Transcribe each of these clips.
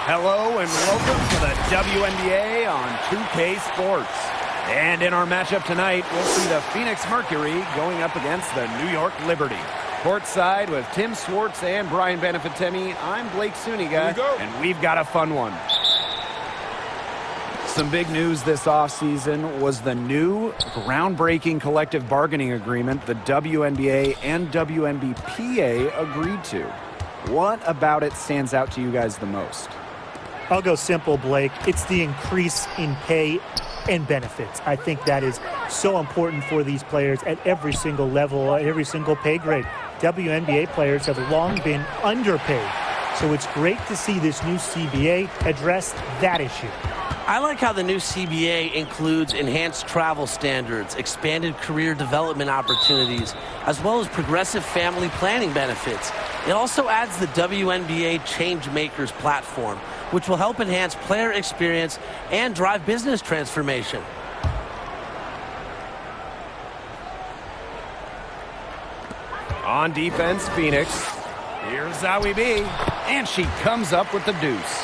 Hello and welcome to the WNBA on 2K Sports. And in our matchup tonight, we'll see the Phoenix Mercury going up against the New York Liberty. Courtside with Tim Swartz and Brian Benefitemi, I'm Blake Suniga, and we've got a fun one. Some big news this offseason was the new groundbreaking collective bargaining agreement the WNBA and WNBPA agreed to. What about it stands out to you guys the most? I'll go simple, Blake. It's the increase in pay and benefits. I think that is so important for these players at every single level, at every single pay grade. WNBA players have long been underpaid, so it's great to see this new CBA address that issue. I like how the new CBA includes enhanced travel standards, expanded career development opportunities, as well as progressive family planning benefits. It also adds the WNBA Changemakers platform, which will help enhance player experience and drive business transformation. On defense, Phoenix. Here's Zahui B, and she comes up with the deuce.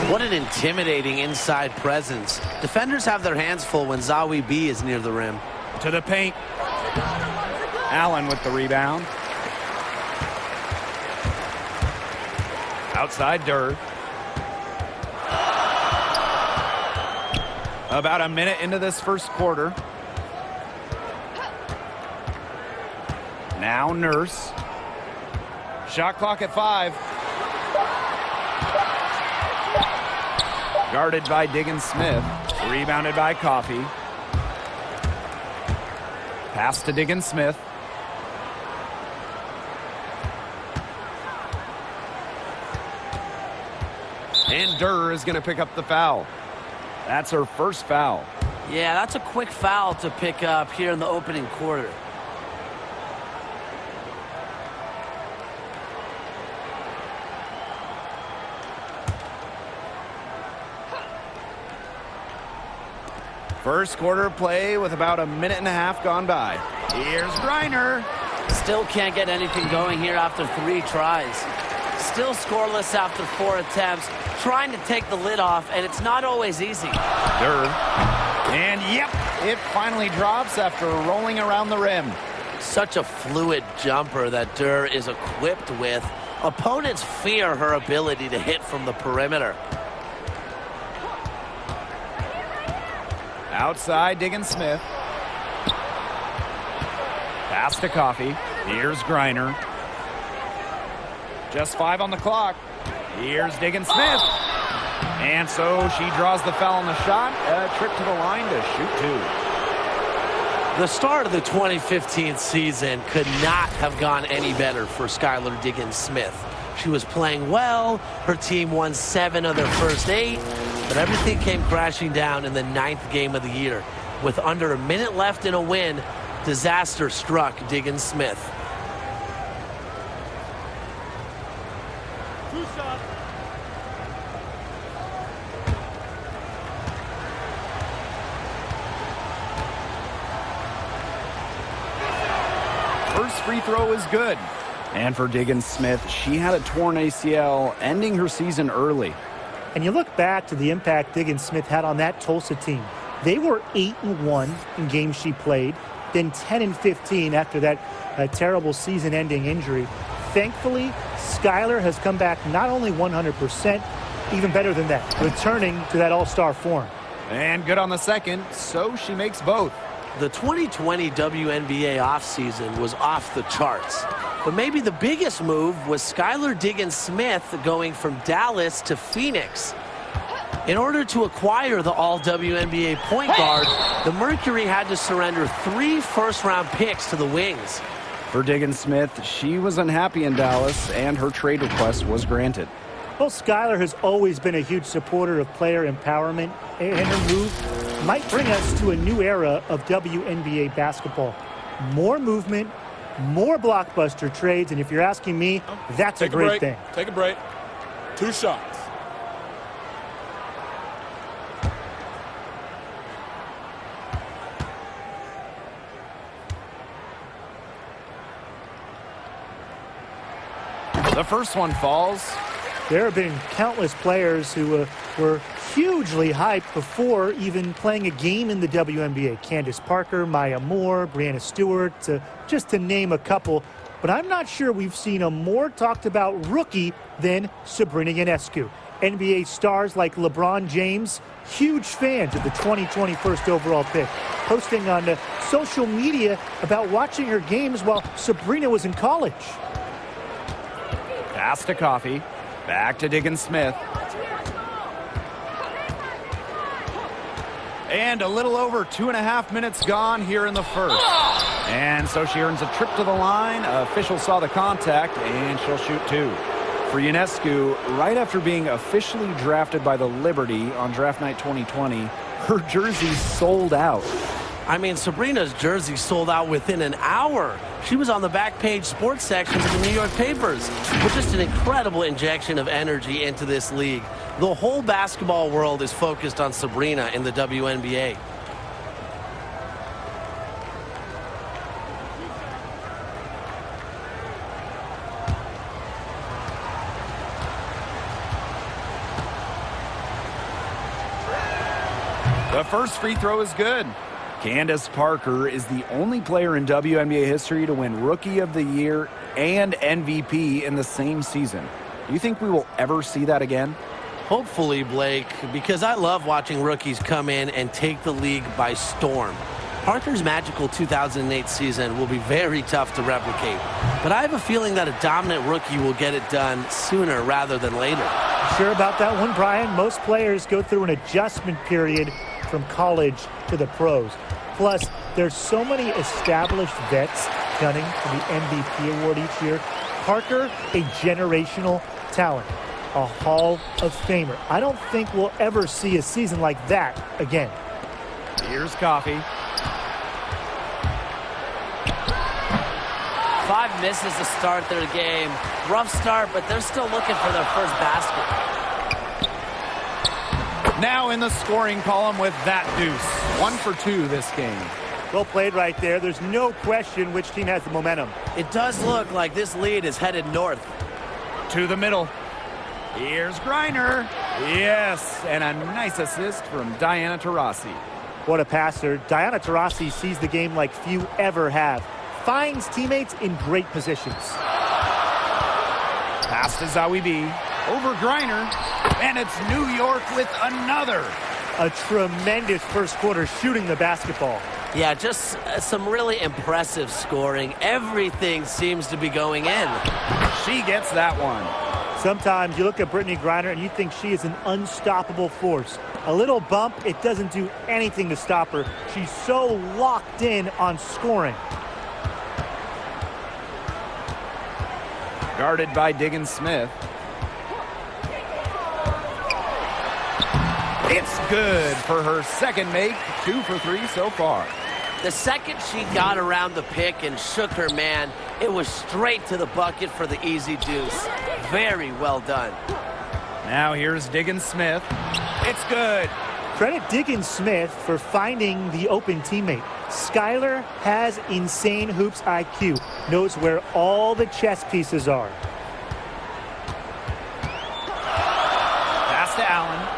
What an intimidating inside presence. Defenders have their hands full when Zahui B is near the rim. To the paint. Allen with the rebound. Outside Durr. About a minute into this first quarter. Now Nurse. Shot clock at 5. Guarded by Diggins Smith. Rebounded by Coffey. Pass to Diggins Smith. And Durr is going to pick up the foul. That's her first foul. Yeah, that's a quick foul to pick up here in the opening quarter. First quarter play with about a minute and a half gone by. Here's Griner. Still can't get anything going here after 3 tries. Still scoreless after 4 attempts. Trying to take the lid off, and it's not always easy. Durr. And yep, it finally drops after rolling around the rim. Such a fluid jumper that Durr is equipped with. Opponents fear her ability to hit from the perimeter. Outside, Diggins Smith. Pass to Coffey. Here's Griner. Just 5 on the clock. Here's Diggins Smith. And so she draws the foul on the shot. A trip to the line to shoot 2. The start of the 2015 season could not have gone any better for Skylar Diggins Smith. She was playing well. Her team won 7 of their first 8. But everything came crashing down in the 9th game of the year. With under a minute left in a win, disaster struck Diggins Smith. First free throw is good. And for Diggins Smith, she had a torn ACL, ending her season early. And you look back to the impact Diggins Smith had on that Tulsa team. They were 8-1 in games she played, then 10-15 after that terrible season-ending injury. Thankfully, Skylar has come back not only 100%, even better than that, returning to that all-star form. And good on the second, so she makes both. The 2020 WNBA offseason was off the charts. But maybe the biggest move was Skylar Diggins Smith going from Dallas to Phoenix. In order to acquire the all-WNBA point guard, the Mercury had to surrender 3 first-round picks to the Wings. For Diggins Smith, she was unhappy in Dallas, and her trade request was granted. Well, Skylar has always been a huge supporter of player empowerment, and her move might bring us to a new era of WNBA basketball. More movement, more blockbuster trades, and if you're asking me, that's a great thing. Take a break. 2 shots. The first one falls. There have been countless players who were hugely hyped before even playing a game in the WNBA. Candace Parker, Maya Moore, Brianna Stewart, just to name a couple. But I'm not sure we've seen a more talked about rookie than Sabrina Ionescu. NBA stars like LeBron James, huge fans of the 2020 first overall pick, posting on social media about watching her games while Sabrina was in college. Pass to Coffey. Back to Diggins Smith. And a little over 2.5 minutes gone here in the first. And so she earns a trip to the line. Officials saw the contact, and she'll shoot two. For Ionescu, right after being officially drafted by the Liberty on draft night 2020, her jersey sold out. I mean, Sabrina's jersey sold out within an hour. She was on the back page sports sections of the New York papers. With just an incredible injection of energy into this league. The whole basketball world is focused on Sabrina in the WNBA. The first free throw is good. Candace Parker is the only player in WNBA history to win Rookie of the Year and MVP in the same season. Do you think we will ever see that again? Hopefully, Blake, because I love watching rookies come in and take the league by storm. Parker's magical 2008 season will be very tough to replicate, but I have a feeling that a dominant rookie will get it done sooner rather than later. Sure about that one, Brian? Most players go through an adjustment period from college to the pros. Plus, there's so many established vets gunning for the MVP award each year. Parker, a generational talent, a Hall of Famer. I don't think we'll ever see a season like that again. Here's Coffey. 5 misses to start their game. Rough start, but they're still looking for their first basket. Now in the scoring column with that deuce. 1 for 2 this game. Well played right there. There's no question which team has the momentum. It does look like this lead is headed north. To the middle. Here's Griner. Yes, and a nice assist from Diana Taurasi. What a passer. Diana Taurasi sees the game like few ever have. Finds teammates in great positions. Pass to Zawi B. Over Griner. And it's New York with another. A tremendous first quarter shooting the basketball. Yeah, just some really impressive scoring. Everything seems to be going in. She gets that one. Sometimes you look at Brittney Griner and you think she is an unstoppable force. A little bump, it doesn't do anything to stop her. She's so locked in on scoring. Guarded by Diggins Smith. It's good for her second make. 2 for 3 so far. The second she got around the pick and shook her man, it was straight to the bucket for the easy deuce. Very well done. Now here's Diggins Smith. It's good. Credit Diggins Smith for finding the open teammate. Skylar has insane hoops IQ, knows where all the chess pieces are. Pass to Allen.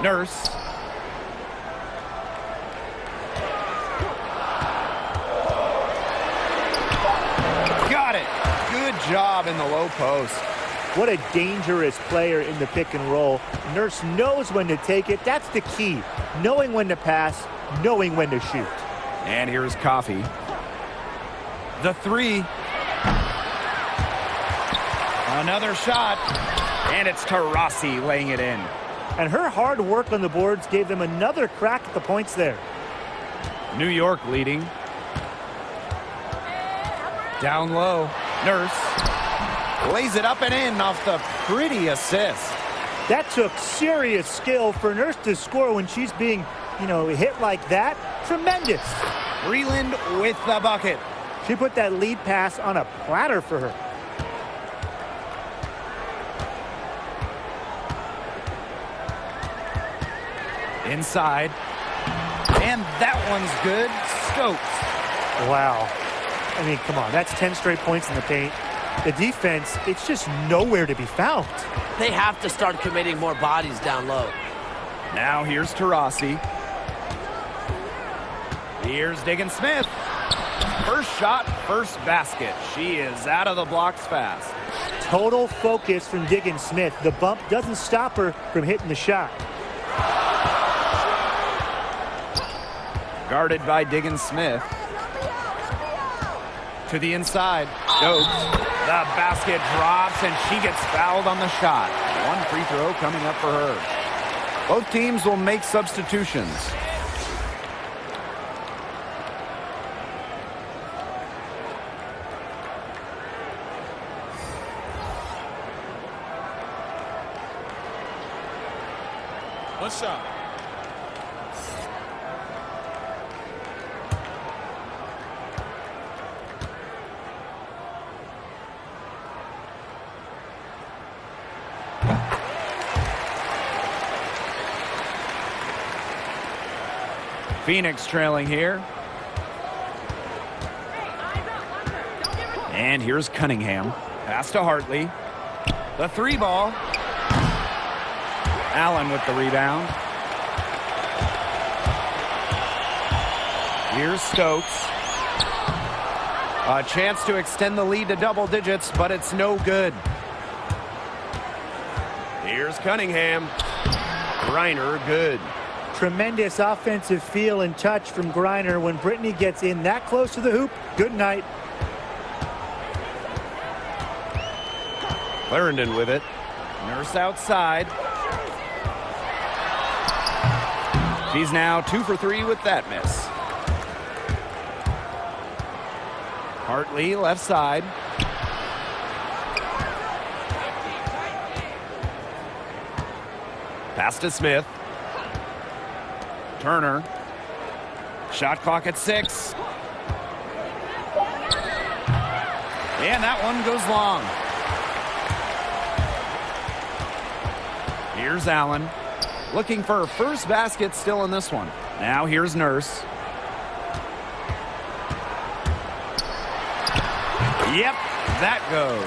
Nurse. Got it. Good job in the low post. What a dangerous player in the pick and roll. Nurse knows when to take it. That's the key. Knowing when to pass, knowing when to shoot. And here's Coffey. The three. Another shot. And it's Taurasi laying it in. And her hard work on the boards gave them another crack at the points there. New York leading. Down low. Nurse. Lays it up and in off the pretty assist. That took serious skill for Nurse to score when she's being, hit like that. Tremendous. Breland with the bucket. She put that lead pass on a platter for her. Inside. And that one's good. Stokes. Wow. I mean, come on. That's 10 straight points in the paint. The defense, it's just nowhere to be found. They have to start committing more bodies down low. Now here's Taurasi. Here's Diggin Smith. First shot, first basket. She is out of the blocks fast. Total focus from Diggin Smith. The bump doesn't stop her from hitting the shot. Guarded by Diggin Smith. To the inside. Stokes. The basket drops, and she gets fouled on the shot. One free throw coming up for her. Both teams will make substitutions. One shot. Phoenix trailing here. And here's Cunningham. Pass to Hartley. The three ball. Allen with the rebound. Here's Stokes. A chance to extend the lead to double digits, but it's no good. Here's Cunningham. Griner, good. Tremendous offensive feel and touch from Griner. When Brittany gets in that close to the hoop, good night. Clarendon with it. Nurse outside. She's now 2 for 3 with that miss. Hartley left side. Pass to Smith. Turner. Shot clock at 6. And that one goes long. Here's Allen. Looking for her first basket still in this one. Now here's Nurse. Yep, that goes.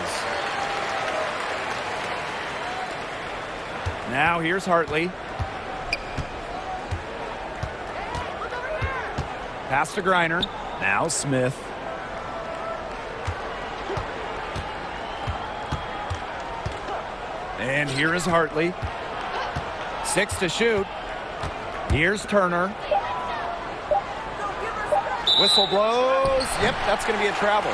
Now here's Hartley. Pass to Griner. Now Smith. And here is Hartley. 6 to shoot. Here's Turner. Whistle blows. Yep, that's going to be a travel.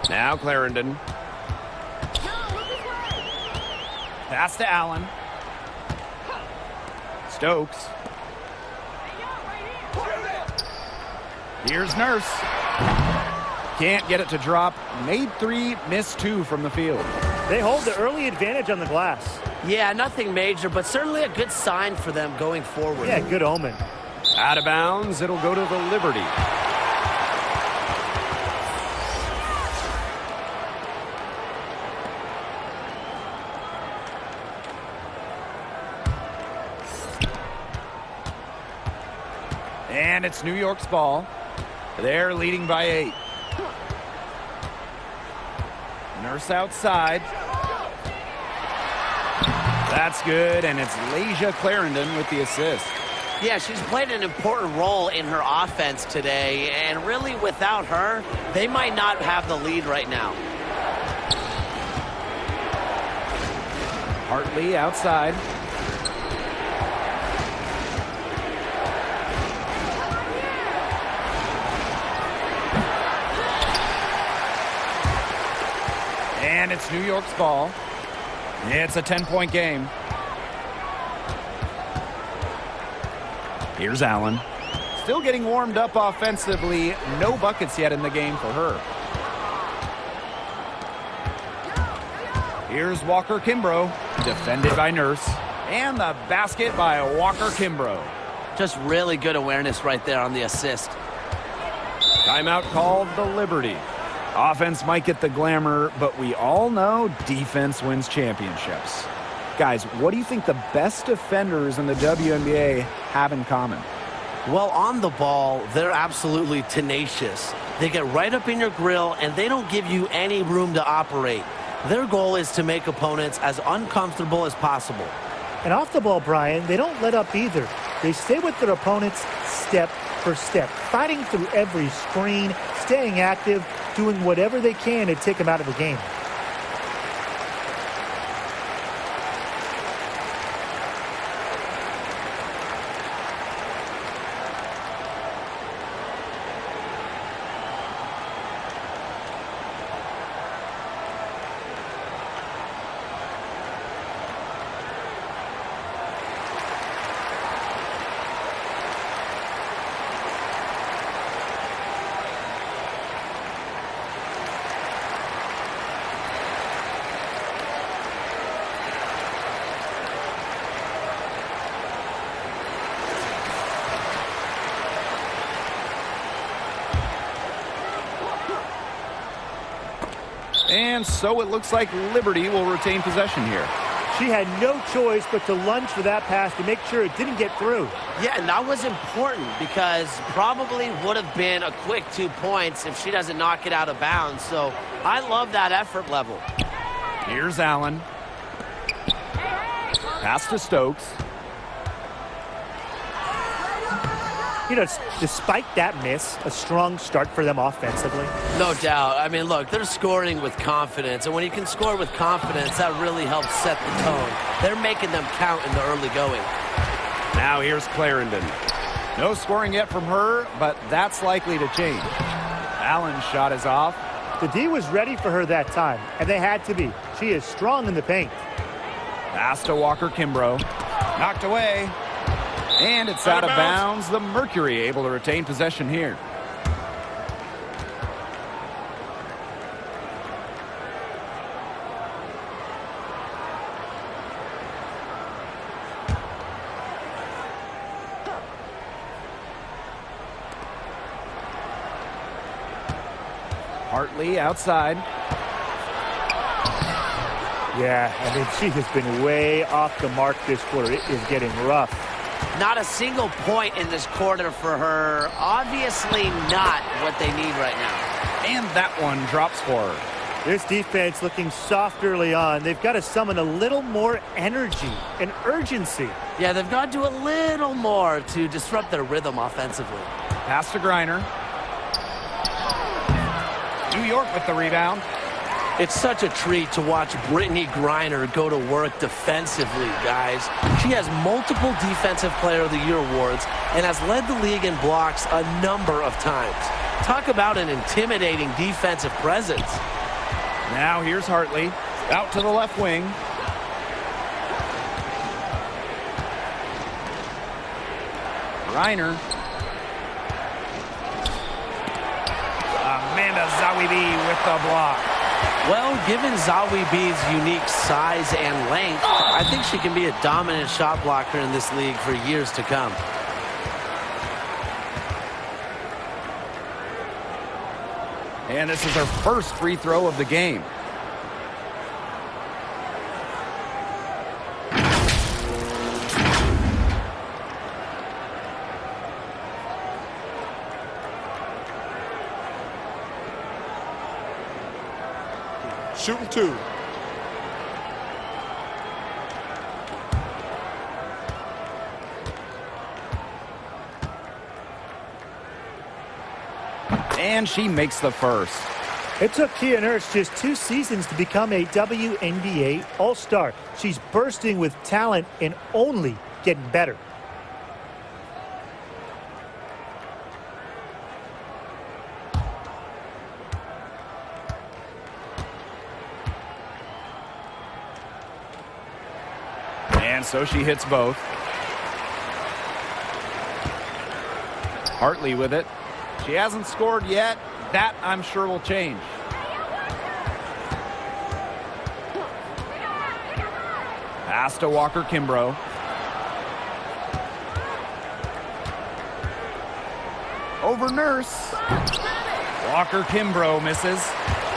Now Clarendon. Pass to Allen. Stokes. Here's Nurse. Can't get it to drop. Made 3, missed 2 from the field. They hold the early advantage on the glass. Yeah, nothing major, but certainly a good sign for them going forward. Yeah, good omen. Out of bounds, it'll go to the Liberty. And it's New York's ball. They're leading by 8. Nurse outside. That's good, and it's Lasia Clarendon with the assist. Yeah, she's played an important role in her offense today, and really without her, they might not have the lead right now. Hartley outside. And it's New York's ball. It's a 10-point game. Here's Allen. Still getting warmed up offensively. No buckets yet in the game for her. Here's Walker Kimbrough. Defended by Nurse. And the basket by Walker Kimbrough. Just really good awareness right there on the assist. Timeout called the Liberty. Offense might get the glamour, but we all know defense wins championships. Guys, what do you think the best defenders in the WNBA have in common? Well, on the ball, they're absolutely tenacious. They get right up in your grill, and they don't give you any room to operate. Their goal is to make opponents as uncomfortable as possible. And off the ball, Brian, they don't let up either. They stay with their opponents step for step, fighting through every screen, staying active, doing whatever they can to take them out of the game. And so it looks like Liberty will retain possession here. She had no choice but to lunge for that pass to make sure it didn't get through. Yeah, and that was important because probably would have been a quick 2 points if she doesn't knock it out of bounds. So I love that effort level. Here's Allen. Pass to Stokes. You know, despite that miss, a strong start for them offensively. No doubt. I mean, look, they're scoring with confidence. And when you can score with confidence, that really helps set the tone. They're making them count in the early going. Now here's Clarendon. No scoring yet from her, but that's likely to change. Allen's shot is off. The D was ready for her that time, and they had to be. She is strong in the paint. Pass to Walker Kimbrough. Knocked away. And it's out of bounds. The Mercury able to retain possession here. Hartley outside. Yeah, I mean, she has been way off the mark this quarter. It is getting rough. Not a single point in this quarter for her. Obviously not what they need right now. And that one drops for her. This defense looking soft early on. They've got to summon a little more energy and urgency. Yeah, they've got to do a little more to disrupt their rhythm offensively. Pass to Griner. New York with the rebound. It's such a treat to watch Brittany Griner go to work defensively, guys. She has multiple Defensive Player of the Year awards and has led the league in blocks a number of times. Talk about an intimidating defensive presence. Now here's Hartley. Out to the left wing. Griner. Amanda Zawibi with the block. Well, given Zawi B's unique size and length, I think she can be a dominant shot blocker in this league for years to come. And this is her first free throw of the game. Shooting two. And she makes the first. It took Kia Nurse just 2 seasons to become a WNBA All-Star. She's bursting with talent and only getting better. And so she hits both. Hartley with it. She hasn't scored yet. That, I'm sure, will change. Pass to Walker Kimbrough. Over Nurse. Walker Kimbrough misses.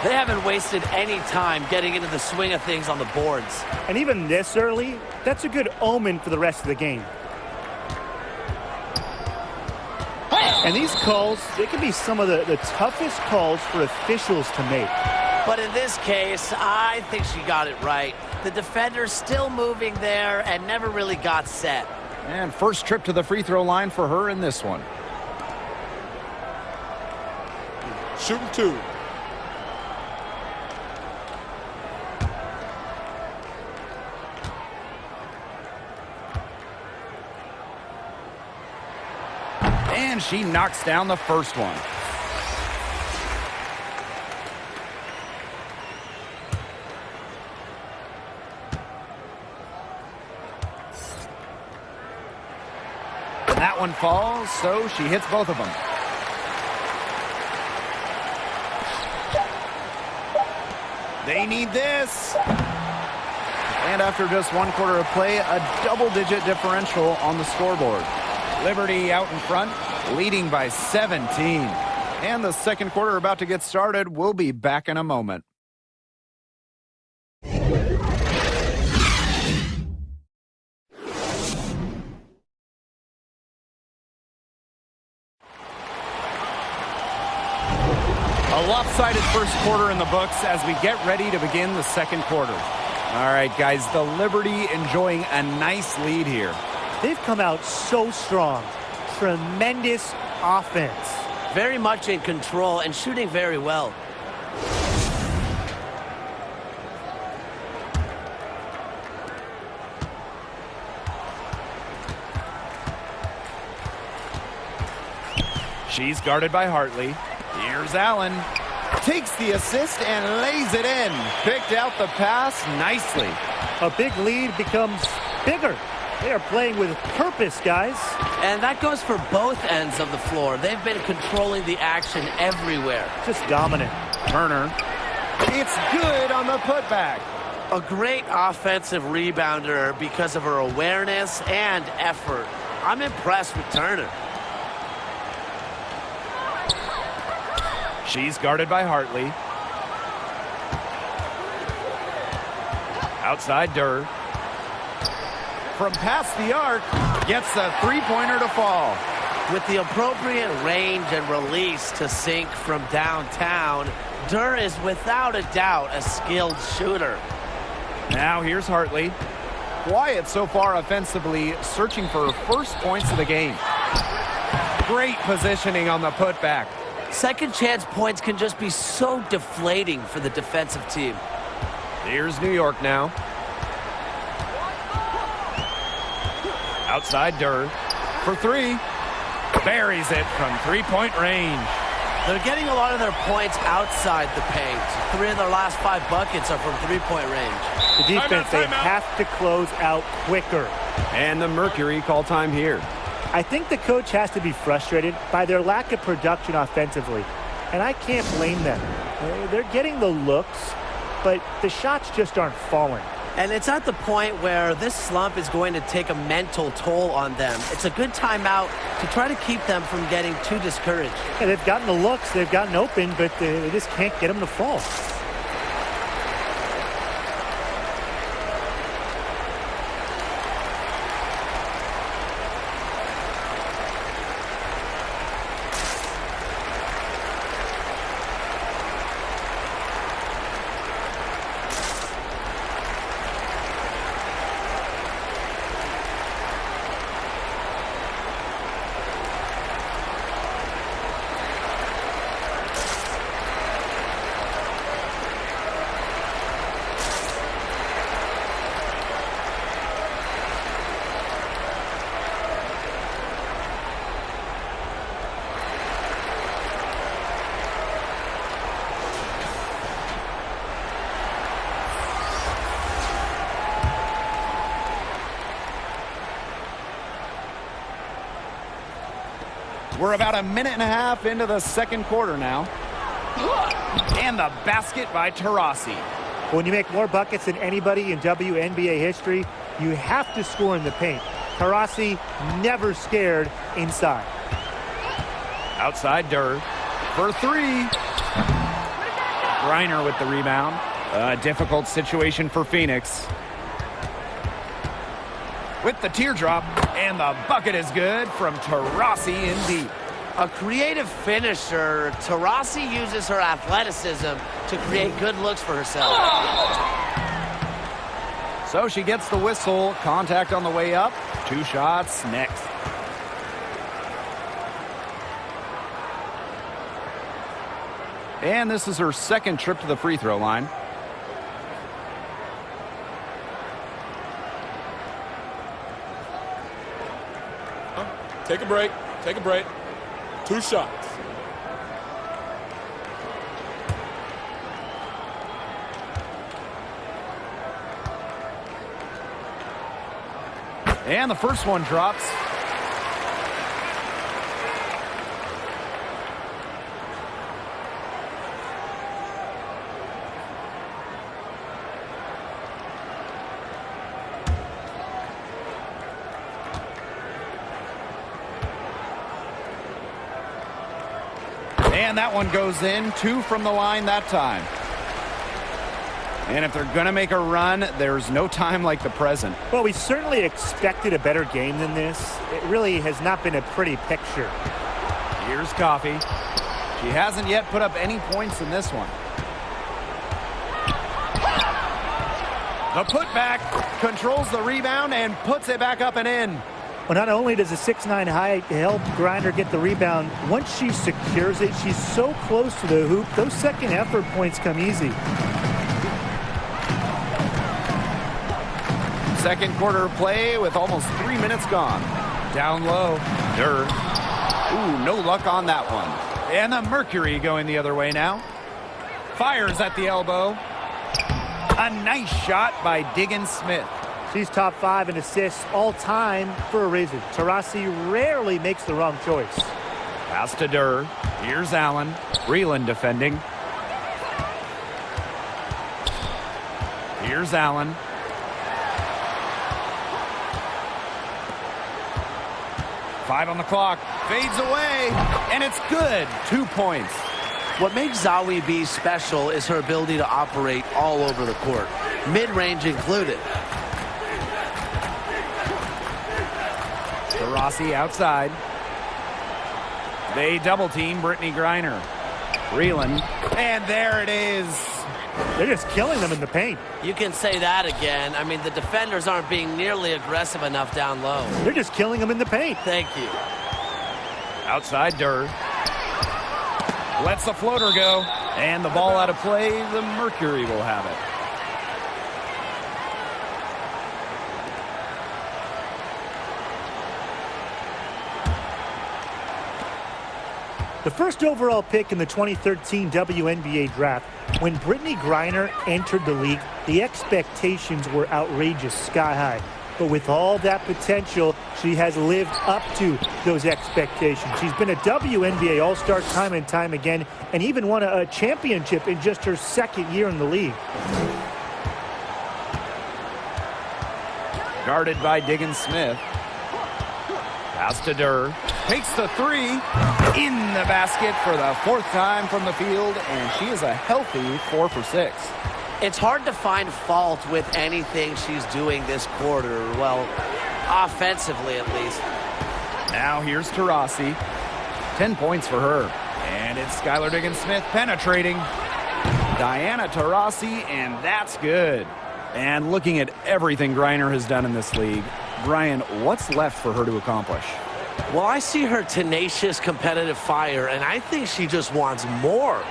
They haven't wasted any time getting into the swing of things on the boards. And even this early, that's a good omen for the rest of the game. And these calls, they can be some of the toughest calls for officials to make. But in this case, I think she got it right. The defender's still moving there and never really got set. And first trip to the free throw line for her in this one. Shooting 2. And she knocks down the first one. That one falls, so she hits both of them. They need this. And after just 1 quarter of play, a double-digit differential on the scoreboard. Liberty out in front, leading by 17. And the second quarter about to get started. We'll be back in a moment. A lopsided first quarter in the books as we get ready to begin the second quarter. All right, guys, the Liberty enjoying a nice lead here. They've come out so strong. Tremendous offense. Very much in control and shooting very well. She's guarded by Hartley. Here's Allen. Takes the assist and lays it in. Picked out the pass nicely. A big lead becomes bigger. They are playing with purpose, guys. And that goes for both ends of the floor. They've been controlling the action everywhere. Just dominant. Turner. It's good on the putback. A great offensive rebounder because of her awareness and effort. I'm impressed with Turner. She's guarded by Hartley. Outside Durr. From past the arc, gets the three-pointer to fall. With the appropriate range and release to sink from downtown, Durr is without a doubt a skilled shooter. Now here's Hartley. Quiet so far offensively, searching for her first points of the game. Great positioning on the putback. Second chance points can just be so deflating for the defensive team. Here's New York now. Outside Durr. For three. Buries it from three-point range. They're getting a lot of their points outside the paint. 3 of their last 5 buckets are from three-point range. The defense, they have to close out quicker. And the Mercury call time here. I think the coach has to be frustrated by their lack of production offensively. And I can't blame them. They're getting the looks, but the shots just aren't falling. And it's at the point where this slump is going to take a mental toll on them. It's a good timeout to try to keep them from getting too discouraged. Yeah, they've gotten the looks, they've gotten open, but they just can't get them to fall. We're about a minute and a half into the second quarter now. And the basket by Taurasi. When you make more buckets than anybody in WNBA history, you have to score in the paint. Taurasi never scared inside. Outside Durr for three. Griner with the rebound. A difficult situation for Phoenix. With the teardrop, and the bucket is good from Taurasi in deep. A creative finisher, Taurasi uses her athleticism to create good looks for herself. So she gets the whistle. Contact on the way up. 2 shots next. And this is her second trip to the free throw line. Take a break. Take a break. 2 shots. And the first one drops. And that one goes in. 2 from the line that time. And if they're going to make a run, there's no time like the present. Well, we certainly expected a better game than this. It really has not been a pretty picture. Here's Coffey. She hasn't yet put up any points in this one. The putback controls the rebound and puts it back up and in. Well, not only does a 6'9" height help Griner get the rebound, once she secures it, she's so close to the hoop, those second effort points come easy. Second quarter of play with almost 3 minutes gone. Down low. Durr. Ooh, no luck on that one. And the Mercury going the other way now. Fires at the elbow. A nice shot by Diggins Smith. She's top 5 in assists all time for a reason. Taurasi rarely makes the wrong choice. Pass to Durr. Here's Allen. Breland defending. Here's Allen. Five on the clock. Fades away. And it's good. 2 points. What makes Zahui B special is her ability to operate all over the court, mid-range included. Taurasi outside. They double team Brittany Griner. Breland. And there it is. They're just killing them in the paint. You can say that again. I mean, the defenders aren't being nearly aggressive enough down low. They're just killing them in the paint. Thank you. Outside Durr. Lets the floater go. And the ball out of play. The Mercury will have it. The first overall pick in the 2013 WNBA draft, when Brittany Griner entered the league, the expectations were outrageous, sky high. But with all that potential, she has lived up to those expectations. She's been a WNBA All-Star time and time again, and even won a championship in just her second year in the league. Guarded by Diggins Smith. Pass to Durr. Takes the 3 in the basket for the 4th time from the field, and she is a healthy 4 for 6. It's hard to find fault with anything she's doing this quarter. Well, offensively at least. Now here's Taurasi. 10 points for her. And it's Skylar Diggins Smith penetrating. Diana Taurasi, and that's good. And looking at everything Griner has done in this league, Brian, what's left for her to accomplish? Well, I see her tenacious competitive fire, and I think she just wants more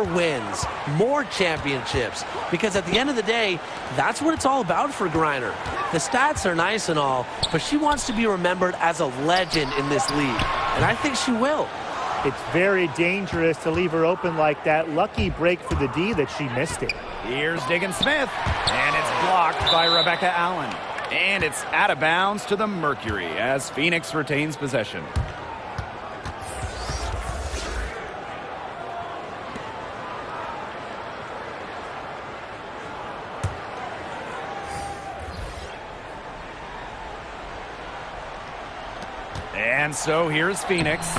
wins, more championships, because at the end of the day, that's what it's all about for Griner. The stats are nice and all, but she wants to be remembered as a legend in this league, and I think she will. It's very dangerous to leave her open like that. Lucky break for the D that she missed it. Here's Diggins Smith, and it's blocked by Rebecca Allen. And it's out of bounds to the Mercury as Phoenix retains possession. And so here's Phoenix,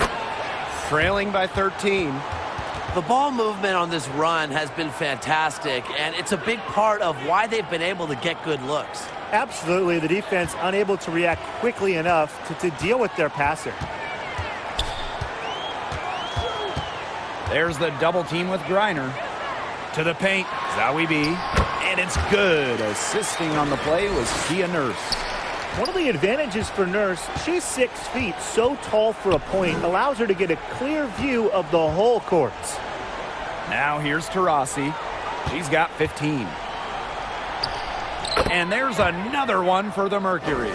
trailing by 13. The ball movement on this run has been fantastic, and it's a big part of why they've been able to get good looks. Absolutely, the defense unable to react quickly enough to deal with their passer. There's the double team with Griner. To the paint, Zawi B. And it's good. Assisting on the play was Kia Nurse. One of the advantages for Nurse, she's 6 feet, so tall for a point, allows her to get a clear view of the whole court. Now here's Taurasi. She's got 15. And there's another one for the Mercury.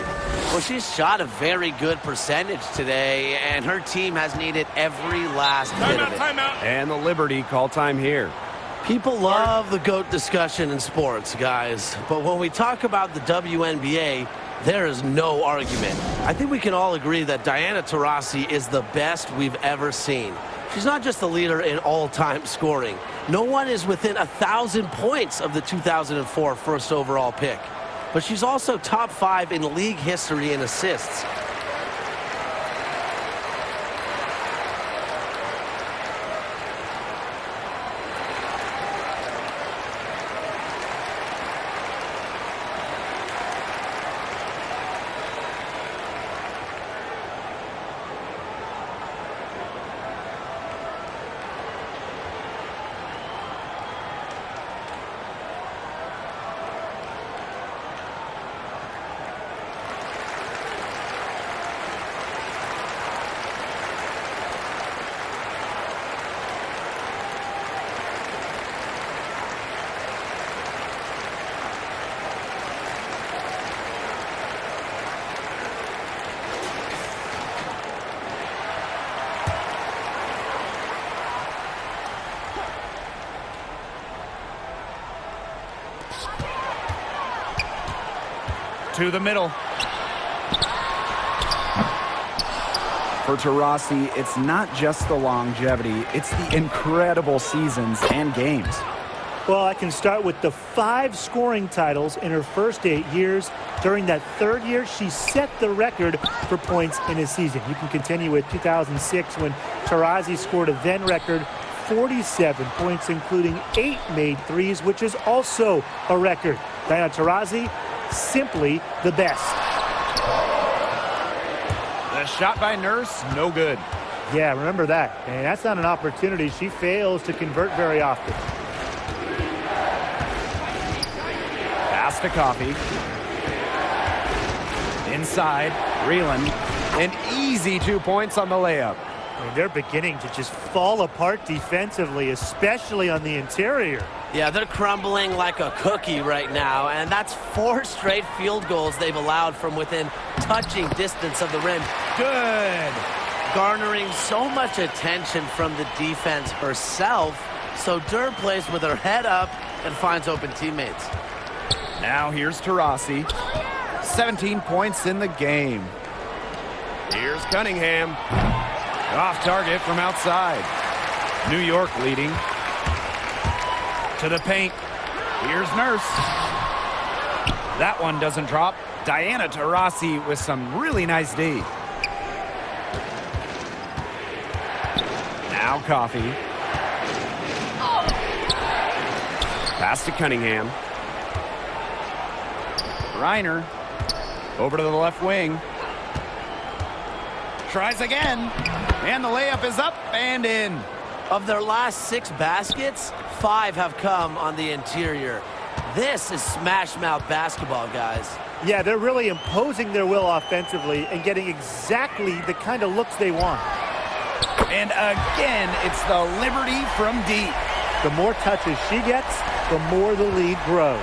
Well, she's shot a very good percentage today, and her team has needed every last bit of it. Timeout. And the Liberty call time here. People love the GOAT discussion in sports, guys. But when we talk about the WNBA, there is no argument. I think we can all agree that Diana Taurasi is the best we've ever seen. She's not just the leader in all-time scoring. No one is within 1,000 points of the 2004 first overall pick. But she's also top 5 in league history in assists. To the middle. For Taurasi, it's not just the longevity, it's the incredible seasons and games. Well, I can start with the 5 scoring titles in her first 8 years. During that 3rd year, she set the record for points in a season. You can continue with 2006 when Taurasi scored a then record 47 points, including 8 made threes, which is also a record. Diana Taurasi, simply the best. The shot by Nurse, no good. Yeah, remember that. And that's not an opportunity she fails to convert very often. Pass to Coffee. Inside, Reeland. An easy 2 points on the layup. I mean, they're beginning to just fall apart defensively, especially on the interior. Yeah, they're crumbling like a cookie right now, and that's 4 straight field goals they've allowed from within touching distance of the rim. Good. Garnering so much attention from the defense herself, so Durr plays with her head up and finds open teammates. Now here's Taurasi. 17 points in the game. Here's Cunningham. Off target from outside. New York leading. To the paint. Here's Nurse. That one doesn't drop. Diana Taurasi with some really nice D. Now Coffee. Pass to Cunningham. Reiner. Over to the left wing. Tries again. And the layup is up and in. Of their last 6 baskets, 5 have come on the interior. This is smash mouth basketball, guys. Yeah, they're really imposing their will offensively and getting exactly the kind of looks they want. And again, it's the Liberty from deep. The more touches she gets, the more the lead grows.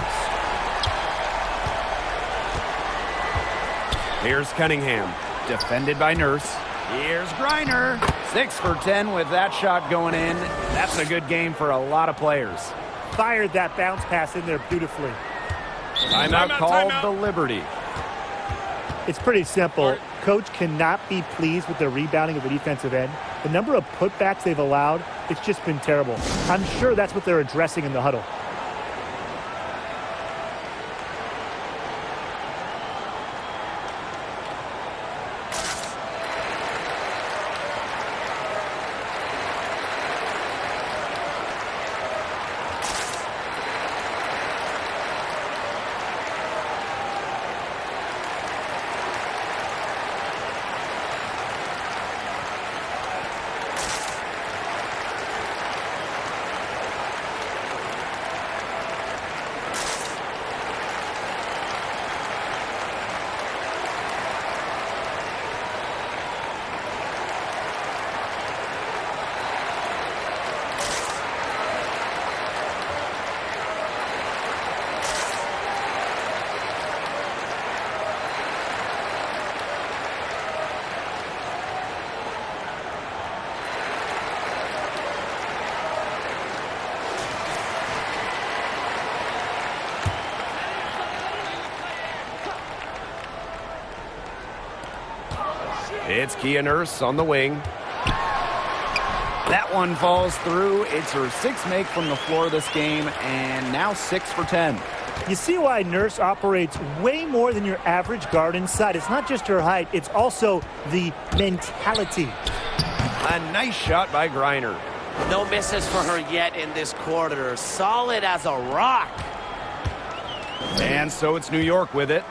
Here's Cunningham, defended by Nurse. Here's Griner, 6 for 10 with that shot going in. That's a good game for a lot of players. Fired that bounce pass in there beautifully. Timeout called the Liberty. It's pretty simple. Coach cannot be pleased with the rebounding of the defensive end. The number of putbacks they've allowed, it's just been terrible. I'm sure that's what they're addressing in the huddle. It's Kia Nurse on the wing. That one falls through. It's her sixth make from the floor this game, and now 6 for 10. You see why Nurse operates way more than your average guard inside. It's not just her height, it's also the mentality. A nice shot by Griner. No misses for her yet in this quarter. Solid as a rock. And so it's New York with it.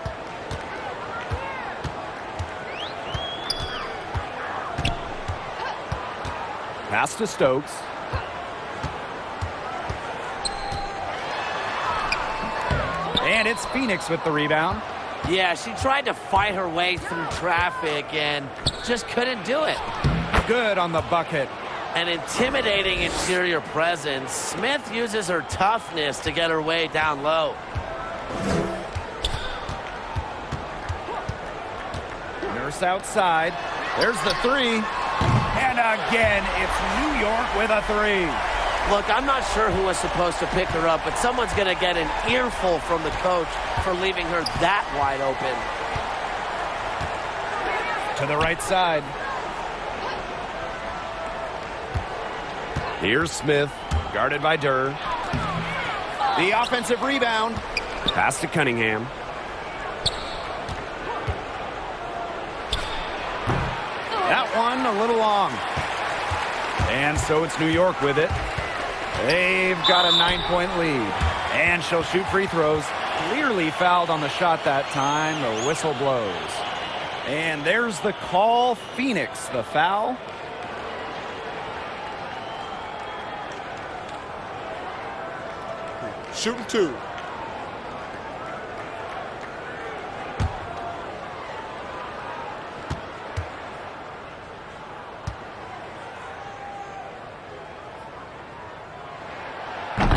Pass to Stokes. And it's Phoenix with the rebound. Yeah, she tried to fight her way through traffic and just couldn't do it. Good on the bucket. An intimidating interior presence. Smith uses her toughness to get her way down low. Nurse outside. There's the three. And again, it's New York with a three. Look, I'm not sure who was supposed to pick her up, but someone's going to get an earful from the coach for leaving her that wide open. To the right side. Here's Smith, guarded by Durr. The offensive rebound. Pass to Cunningham. That one a little long. And so it's New York with it. They've got a 9-point lead. And she'll shoot free throws. Clearly fouled on the shot that time. The whistle blows. And there's the call. Phoenix, the foul. Shooting 2.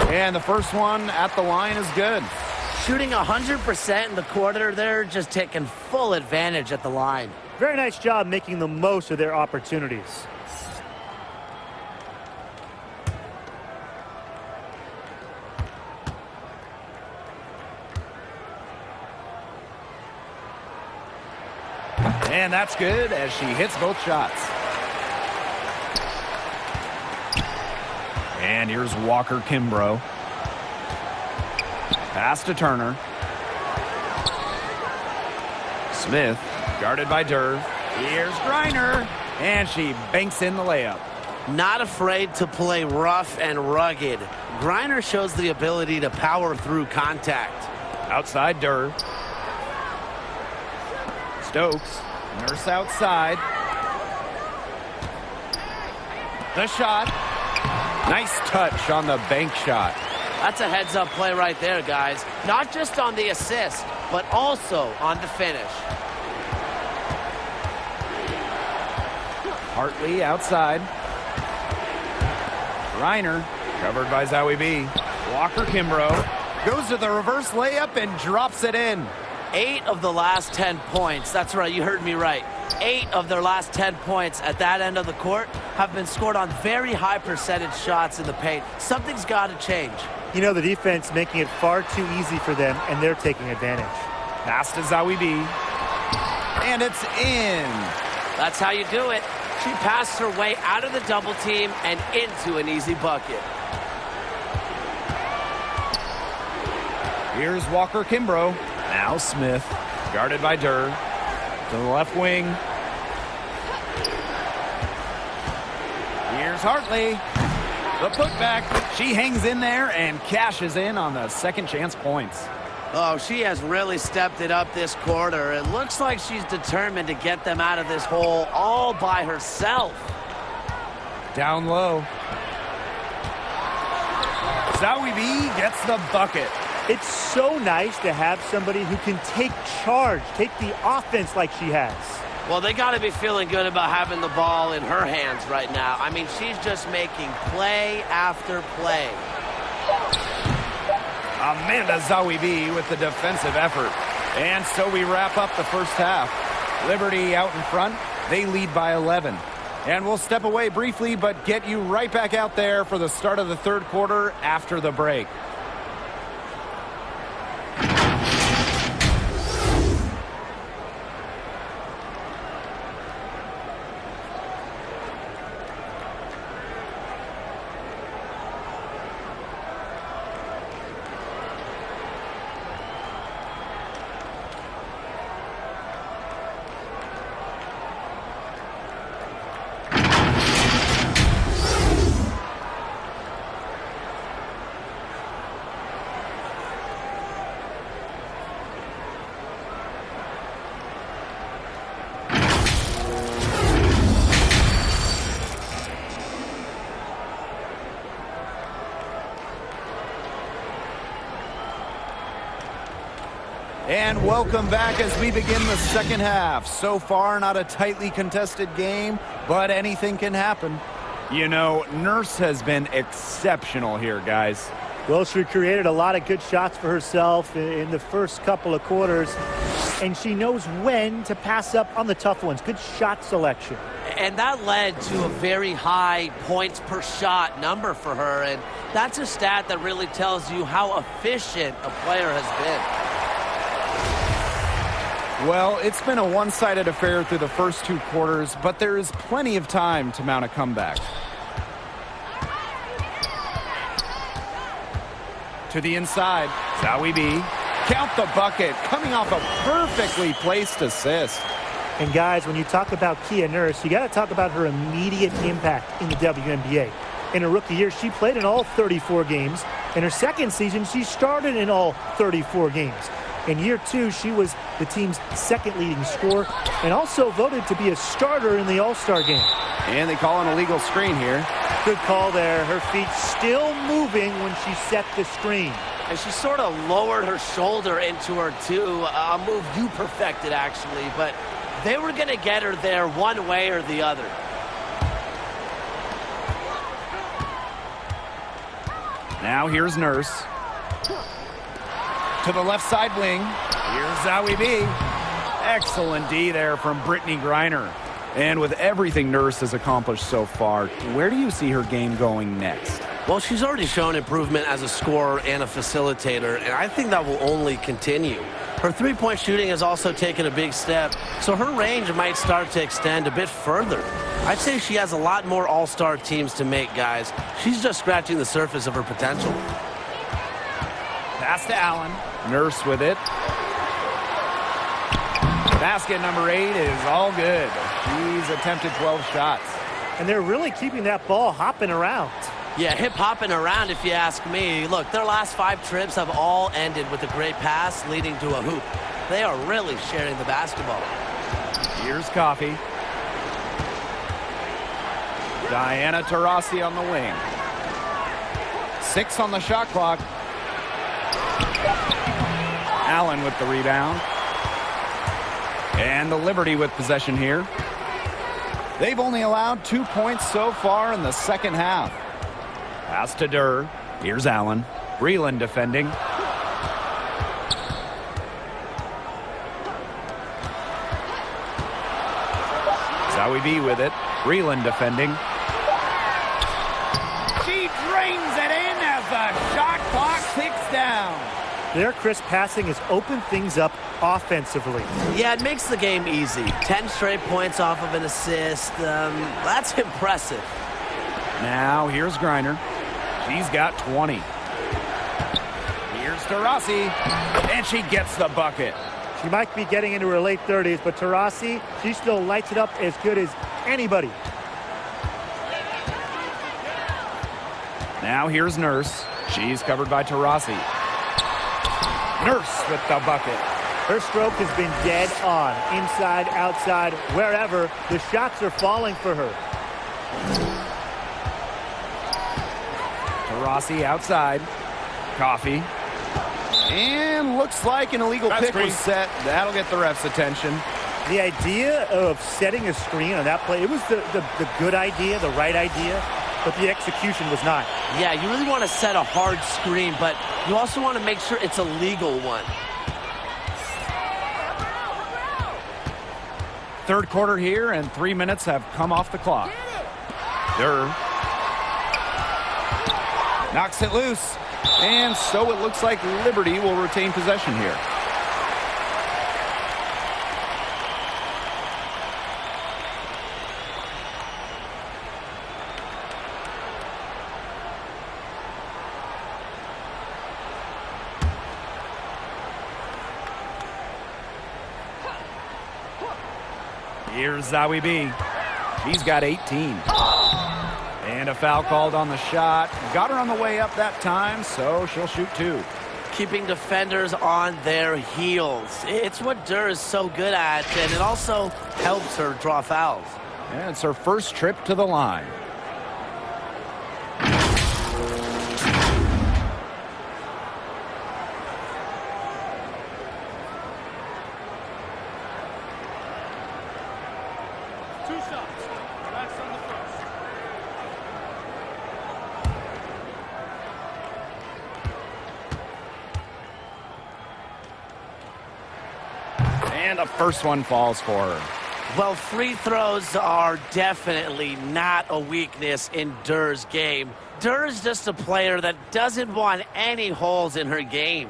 And the first one at the line is good. Shooting 100% in the quarter, they're just taking full advantage at the line. Very nice job making the most of their opportunities. And that's good as she hits both shots. And here's Walker Kimbrough. Pass to Turner. Smith, guarded by Durr. Here's Griner. And she banks in the layup. Not afraid to play rough and rugged. Griner shows the ability to power through contact. Outside Durr. Stokes. Nurse outside. The shot. Nice touch on the bank shot. That's a heads-up play right there, guys. Not just on the assist, but also on the finish. Hartley outside. Reiner, covered by Zowie B. Walker Kimbrough goes to the reverse layup and drops it in. 8 of the last 10 points. That's right, you heard me right. 8 of their last 10 points at that end of the court have been scored on very high percentage shots in the paint. Something's got to change. You know, the defense making it far too easy for them, and they're taking advantage. Pass to Zowie B. And it's in. That's how you do it. She passed her way out of the double team and into an easy bucket. Here's Walker Kimbrough. Now Smith, guarded by Durr. To the left wing. Here's Hartley. The putback. She hangs in there and cashes in on the second chance points. Oh, she has really stepped it up this quarter. It looks like she's determined to get them out of this hole all by herself. Down low. Zowie B gets the bucket. It's so nice to have somebody who can take charge, take the offense like she has. Well, they got to be feeling good about having the ball in her hands right now. I mean, she's just making play after play. Amanda Zowie B with the defensive effort. And so we wrap up the first half. Liberty out in front. They lead by 11. And we'll step away briefly, but get you right back out there for the start of the third quarter after the break. And welcome back as we begin the second half. So far, not a tightly contested game, but anything can happen. You know, Nurse has been exceptional here, guys. Well, she created a lot of good shots for herself in the first couple of quarters, and she knows when to pass up on the tough ones. Good shot selection. And that led to a very high points per shot number for her, and that's a stat that really tells you how efficient a player has been. Well, it's been a one-sided affair through the first two quarters, but there is plenty of time to mount a comeback. To the inside, Zowie B. Count the bucket, coming off a perfectly placed assist. And guys, when you talk about Kia Nurse, you got to talk about her immediate impact in the WNBA. In her rookie year, she played in all 34 games. In her second season, she started in all 34 games. In year two, she was the team's second leading scorer and also voted to be a starter in the All-Star game. And they call an illegal screen here. Good call there. Her feet still moving when she set the screen. And she sort of lowered her shoulder into her, too. A move you perfected, actually. But they were going to get her there one way or the other. Now here's Nurse. To the left side wing. Here's Zowie B. Excellent D there from Brittany Griner. And with everything Nurse has accomplished so far, where do you see her game going next? Well, she's already shown improvement as a scorer and a facilitator, and I think that will only continue. Her three-point shooting has also taken a big step, so her range might start to extend a bit further. I'd say she has a lot more all-star teams to make, guys. She's just scratching the surface of her potential. Pass to Allen. Nurse with it. Basket number 8 is all good. She's attempted 12 shots. And they're really keeping that ball hopping around. Yeah, hip-hopping around if you ask me. Look, their last 5 trips have all ended with a great pass leading to a hoop. They are really sharing the basketball. Here's Coffee. Diana Taurasi on the wing. 6 on the shot clock. Allen with the rebound. And the Liberty with possession here. They've only allowed 2 points so far in the second half. Pass to Durr. Here's Allen. Breland defending. Zowie B with it. Breland defending. She drains it in as the shot clock ticks down. Their crisp passing has opened things up offensively. Yeah, it makes the game easy. 10 straight points off of an assist. That's impressive. Now here's Griner. She's got 20. Here's Taurasi. And she gets the bucket. She might be getting into her late 30s, but Taurasi, she still lights it up as good as anybody. Now here's Nurse. She's covered by Taurasi. Nurse with the bucket. Her stroke has been dead on. Inside, outside, wherever. The shots are falling for her. Taurasi outside. Coffee. And looks like an illegal pick was set. That'll get the ref's attention. The idea of setting a screen on that play, it was the good idea, the right idea, but the execution was not. Yeah, you really want to set a hard screen, but you also want to make sure it's a legal one. Third quarter here, and 3 minutes have come off the clock. Durr knocks it loose. And so it looks like Liberty will retain possession here. Here's Zowie B. She's got 18. And a foul called on the shot. Got her on the way up that time, so she'll shoot 2. Keeping defenders on their heels. It's what Durr is so good at, and it also helps her draw fouls. And it's her first trip to the line. And the first one falls for her. Well, free throws are definitely not a weakness in Durr's game. Durr's just a player that doesn't want any holes in her game.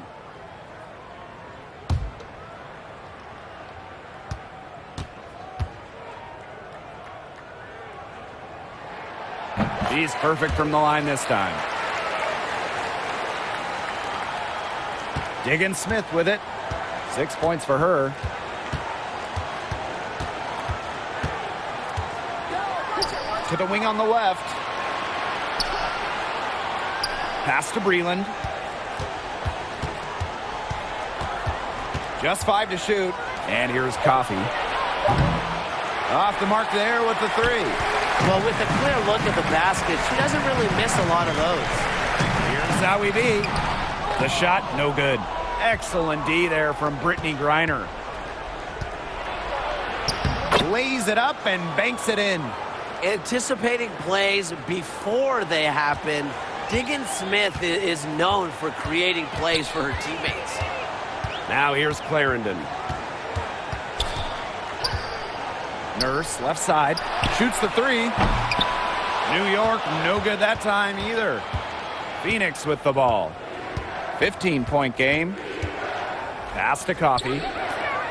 She's perfect from the line this time. Diggins Smith with it. 6 points for her. To the wing on the left. Pass to Breland. Just 5 to shoot. And here's Coffey. Off the mark there with the 3. Well, with a clear look at the basket, she doesn't really miss a lot of those. Here's Zoe B. The shot, no good. Excellent D there from Brittany Griner. Lays it up and banks it in. Anticipating plays before they happen, Diggins Smith is known for creating plays for her teammates. Now here's Clarendon. Nurse, left side, shoots the 3. New York, no good that time either. Phoenix with the ball. 15-point game. Pass to Coffey.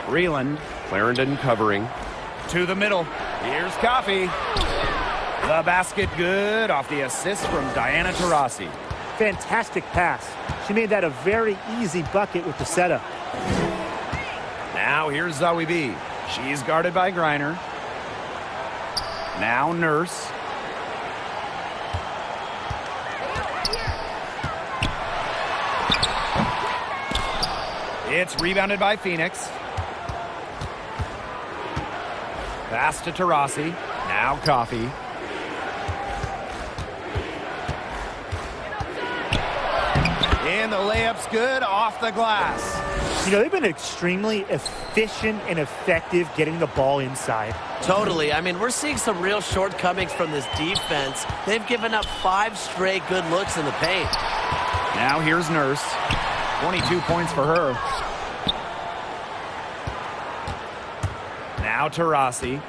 Breland, Clarendon covering. To the middle. Here's Coffey. The basket good off the assist from Diana Taurasi. Fantastic pass. She made that a very easy bucket with the setup. Now here's Zoe B. She's guarded by Griner. Now Nurse. It's rebounded by Phoenix. Pass to Taurasi. Now Coffey. And the layup's good off the glass. You know, they've been extremely efficient and effective getting the ball inside. Totally. I mean, we're seeing some real shortcomings from this defense. They've given up 5 straight good looks in the paint. Now here's Nurse. 22 points for her. Now Taurasi.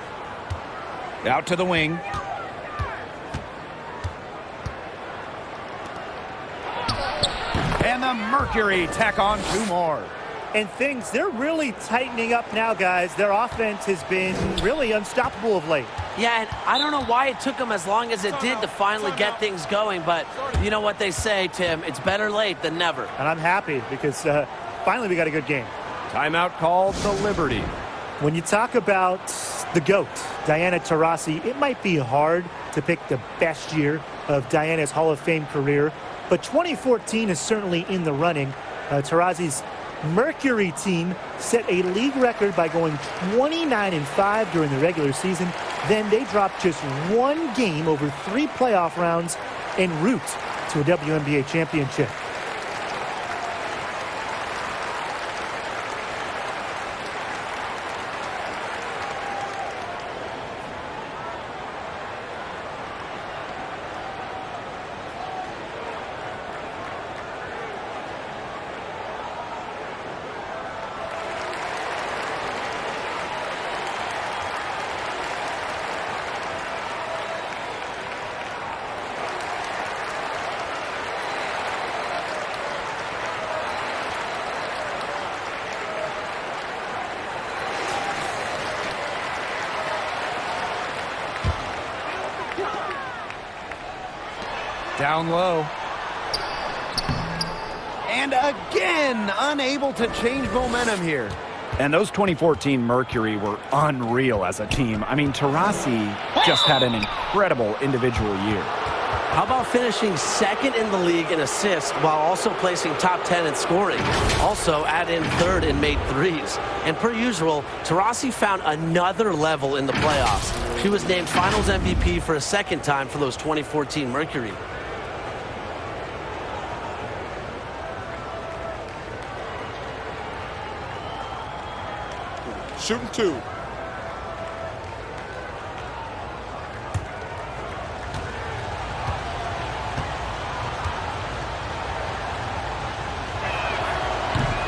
Out to the wing. And the Mercury tack on 2 more. And they're really tightening up now, guys. Their offense has been really unstoppable of late. Yeah, and I don't know why it took them as long as it did to finally get things going, but you know what they say, Tim, it's better late than never. And I'm happy because finally we got a good game. Timeout called the Liberty. When you talk about the GOAT, Diana Taurasi, it might be hard to pick the best year of Diana's Hall of Fame career, but 2014 is certainly in the running. Taurasi's Mercury team set a league record by going 29-5 during the regular season. Then they dropped just 1 game over 3 playoff rounds en route to a WNBA championship. Down low. And again, unable to change momentum here. And those 2014 Mercury were unreal as a team. I mean, Taurasi just had an incredible individual year. How about finishing second in the league in assists while also placing top 10 in scoring? Also add in third in made threes. And per usual, Taurasi found another level in the playoffs. She was named Finals MVP for a second time for those 2014 Mercury. Shooting 2.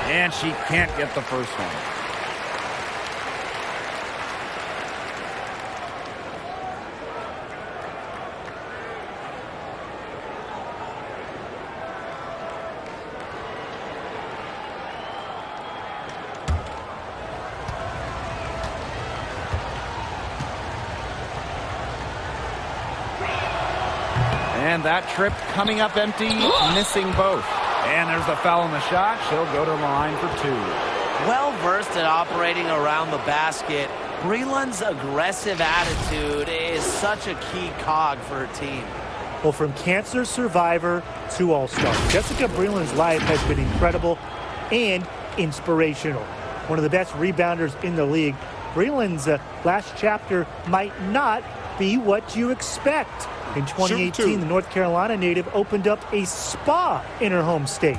And she can't get the first one. And that trip coming up empty, missing both. And there's the foul on the shot. She'll go to the line for 2. Well versed at operating around the basket, Breland's aggressive attitude is such a key cog for her team. Well, from cancer survivor to all-star, Jessica Breland's life has been incredible and inspirational. One of the best rebounders in the league. Breland's last chapter might not be what you expect. In 2018, the North Carolina native opened up a spa in her home state.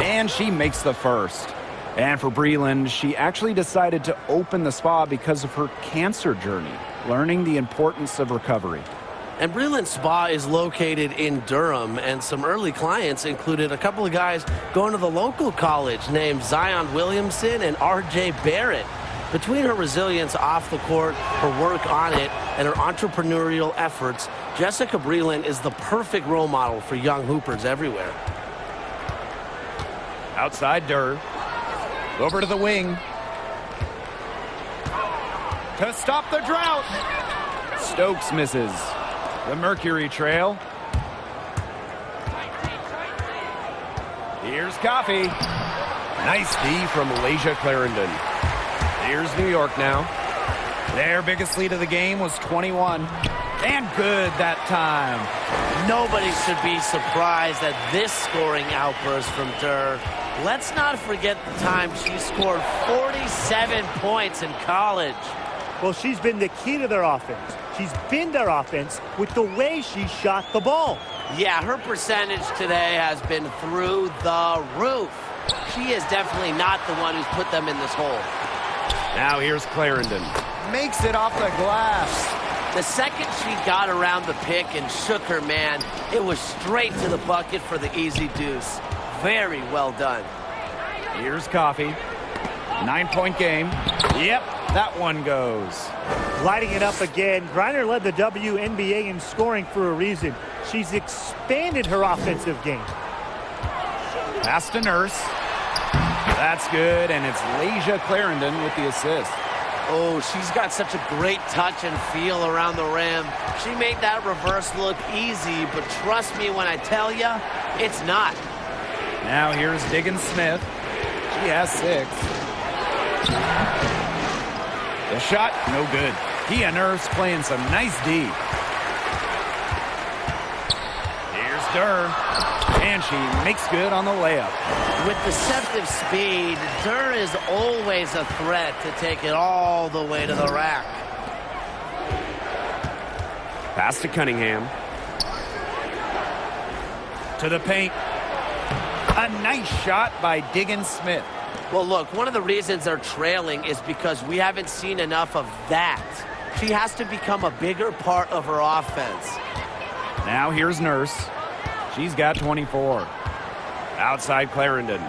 And she makes the first. And for Breland, she actually decided to open the spa because of her cancer journey, learning the importance of recovery. And Breland Spa is located in Durham, and some early clients included a couple of guys going to the local college named Zion Williamson and R.J. Barrett. Between her resilience off the court, her work on it, and her entrepreneurial efforts, Jessica Breland is the perfect role model for young hoopers everywhere. Outside Durr. Over to the wing. To stop the drought. Stokes misses. The Mercury trail. Here's Coffey. Nice D from Malaysia Clarendon. Here's New York now. Their biggest lead of the game was 21. And good that time. Nobody should be surprised at this scoring outburst from Durr. Let's not forget the time she scored 47 points in college. Well, she's been the key to their offense. She's been their offense with the way she shot the ball. Yeah, her percentage today has been through the roof. She is definitely not the one who's put them in this hole. Now here's Clarendon. Makes it off the glass. The second she got around the pick and shook her man, it was straight to the bucket for the easy deuce. Very well done. Here's Coffey. 9-point game. Yep, that one goes. Lighting it up again. Griner led the WNBA in scoring for a reason. She's expanded her offensive game. Pass to Nurse. That's good, and it's Lasia Clarendon with the assist. Oh, she's got such a great touch and feel around the rim. She made that reverse look easy, but trust me when I tell you, it's not. Now here's Diggins Smith. She has 6. The shot, no good. Kia Nurse playing some nice D. Here's Durr. And she makes good on the layup. With deceptive speed, Durr is always a threat to take it all the way to the rack. Pass to Cunningham. To the paint. A nice shot by Diggins Smith. Well, look, one of the reasons they're trailing is because we haven't seen enough of that. She has to become a bigger part of her offense. Now here's Nurse. She's got 24. Outside Clarendon.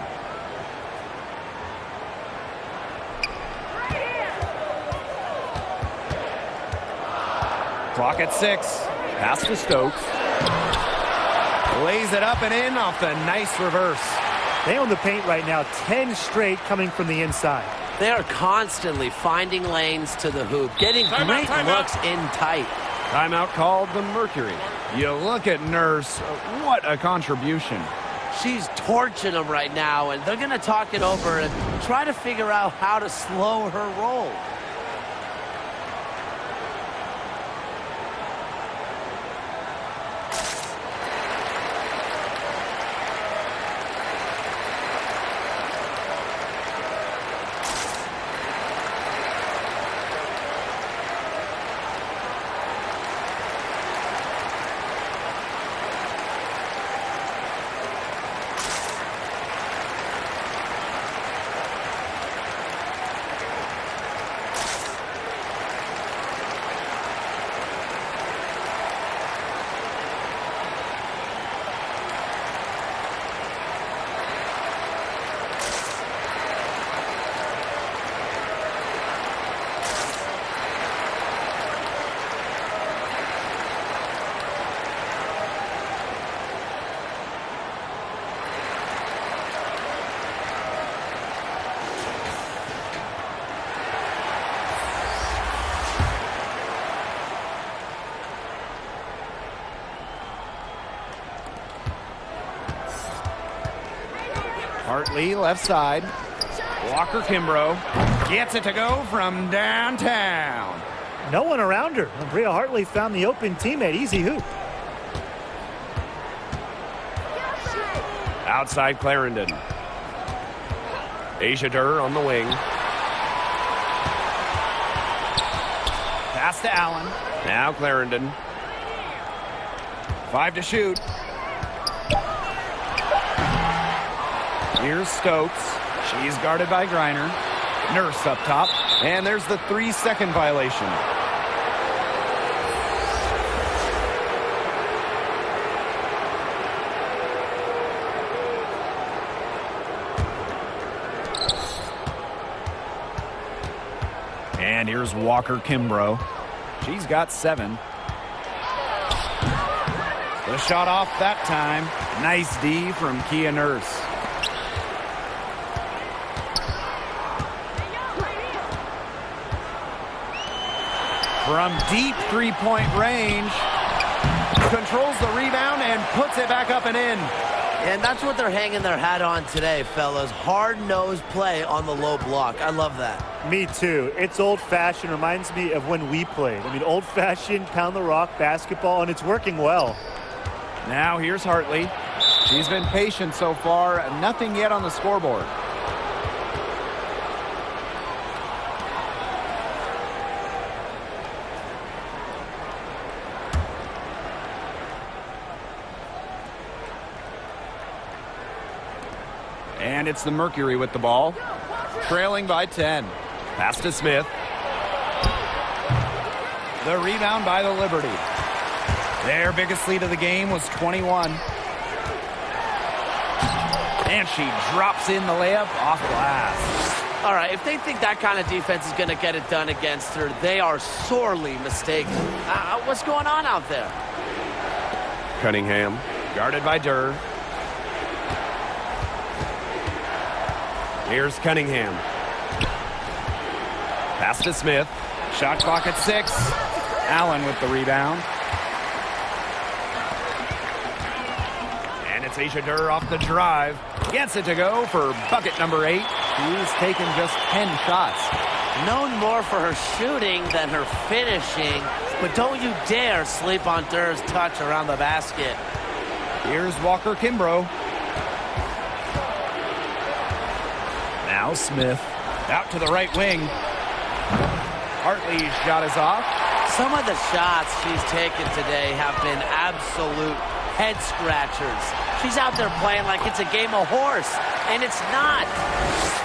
Clock at 6. Pass to Stokes. Lays it up and in off the nice reverse. They own the paint right now, 10 straight coming from the inside. They are constantly finding lanes to the hoop, getting great looks in tight. Timeout called the Mercury. You look at Nurse, what a contribution. She's torching them right now, and they're going to talk it over and try to figure out how to slow her roll. Hartley, left side. Walker Kimbrough gets it to go from downtown. No one around her. Bria Hartley found the open teammate. Easy hoop. Outside Clarendon. Asia Durr on the wing. Pass to Allen. Now Clarendon. 5 to shoot. Here's Stokes. She's guarded by Griner. Nurse up top. And there's the 3-second violation. And here's Walker Kimbrough. She's got 7. The shot off that time. Nice D from Kia Nurse. From deep three-point range. Controls the rebound and puts it back up and in. And that's what they're hanging their hat on today, fellas. Hard-nosed play on the low block. I love that. Me too. It's old-fashioned. Reminds me of when we played. I mean, old-fashioned, pound the rock basketball, and it's working well. Now here's Hartley. She's been patient so far. Nothing yet on the scoreboard. And it's the Mercury with the ball. Trailing by 10. Pass to Smith. The rebound by the Liberty. Their biggest lead of the game was 21. And she drops in the layup off glass. All right, if they think that kind of defense is going to get it done against her, they are sorely mistaken. What's going on out there? Cunningham, guarded by Durr. Here's Cunningham. Pass to Smith. Shot clock at 6. Allen with the rebound. And it's Asia Durr off the drive. Gets it to go for bucket number 8. She's taken just 10 shots. Known more for her shooting than her finishing, but don't you dare sleep on Durr's touch around the basket. Here's Walker Kimbrough. Now Smith out to the right wing. Hartley's shot is off. Some of the shots she's taken today have been absolute head scratchers. She's out there playing like it's a game of horse, and it's not.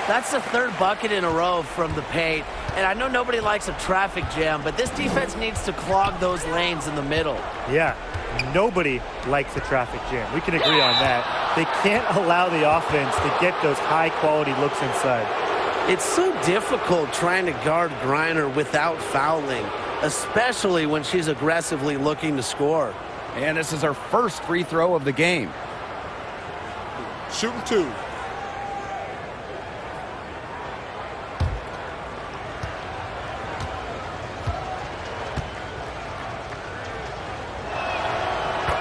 That's the 3rd bucket in a row from the paint, and I know nobody likes a traffic jam, but this defense needs to clog those lanes in the middle. Yeah, nobody likes a traffic jam. We can agree on that. They can't allow the offense to get those high-quality looks inside. It's so difficult trying to guard Griner without fouling, especially when she's aggressively looking to score. And this is her first free throw of the game. Shooting 2.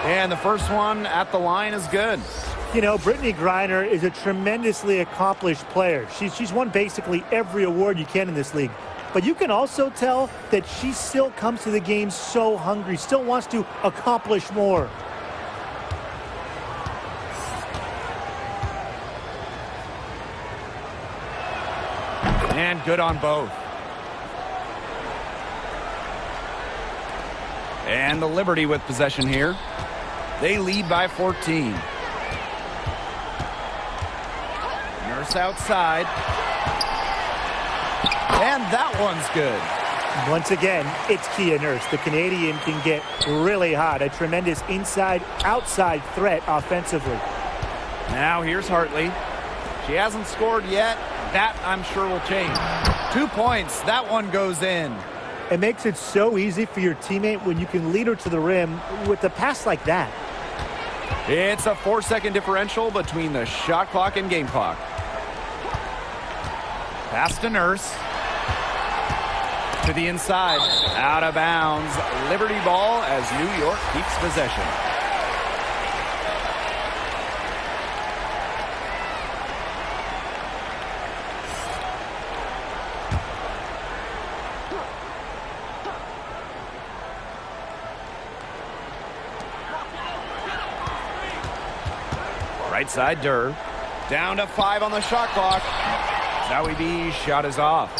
And the first one at the line is good. You know, Brittney Griner is a tremendously accomplished player. She's won basically every award you can in this league. But you can also tell that she still comes to the game so hungry, still wants to accomplish more. And good on both. And the Liberty with possession here. They lead by 14. Nurse outside. And that one's good. Once again, it's Kia Nurse. The Canadian can get really hot. A tremendous inside-outside threat offensively. Now here's Hartley. She hasn't scored yet. That, I'm sure, will change. 2 points. That one goes in. It makes it so easy for your teammate when you can lead her to the rim with a pass like that. It's a 4-second differential between the shot clock and game clock. Pass to Nurse. To the inside. Out of bounds. Liberty ball as New York keeps possession. Right side, Durr. Down to 5 on the shot clock. Zoe B's shot is off.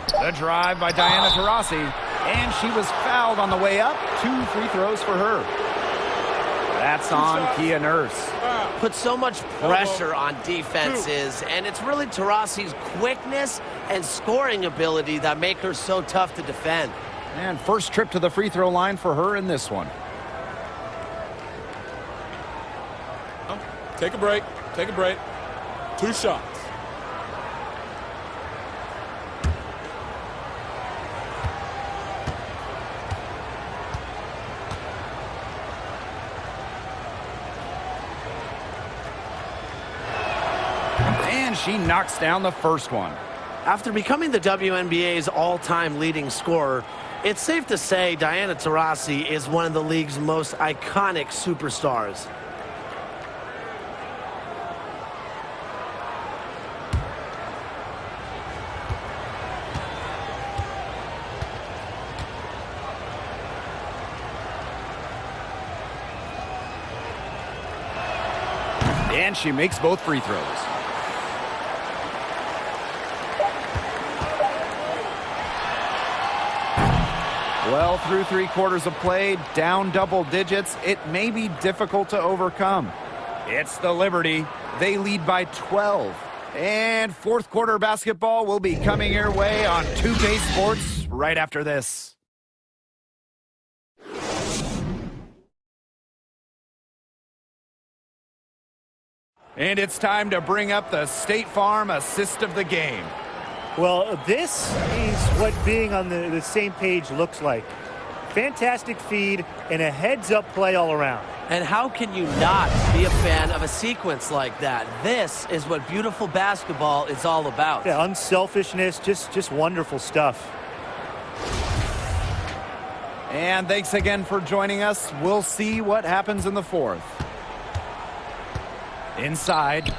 The drive by Diana Taurasi, and she was fouled on the way up. 2 free throws for her. That's on Kia Nurse. Put so much pressure on defenses, and it's really Taurasi's quickness and scoring ability that make her so tough to defend. And first trip to the free throw line for her in this one. Take a break. Take a break. 2 shots. And she knocks down the first one. After becoming the WNBA's all-time leading scorer, it's safe to say Diana Taurasi is one of the league's most iconic superstars. And she makes both free throws. Well, through 3 quarters of play, down double digits, it may be difficult to overcome. It's the Liberty. They lead by 12. And fourth quarter basketball will be coming your way on 2K Sports right after this. And it's time to bring up the State Farm assist of the game. Well, this is what being on the same page looks like. Fantastic feed and a heads-up play all around. And how can you not be a fan of a sequence like that? This is what beautiful basketball is all about. Yeah, unselfishness, just wonderful stuff. And thanks again for joining us. We'll see what happens in the fourth. Inside.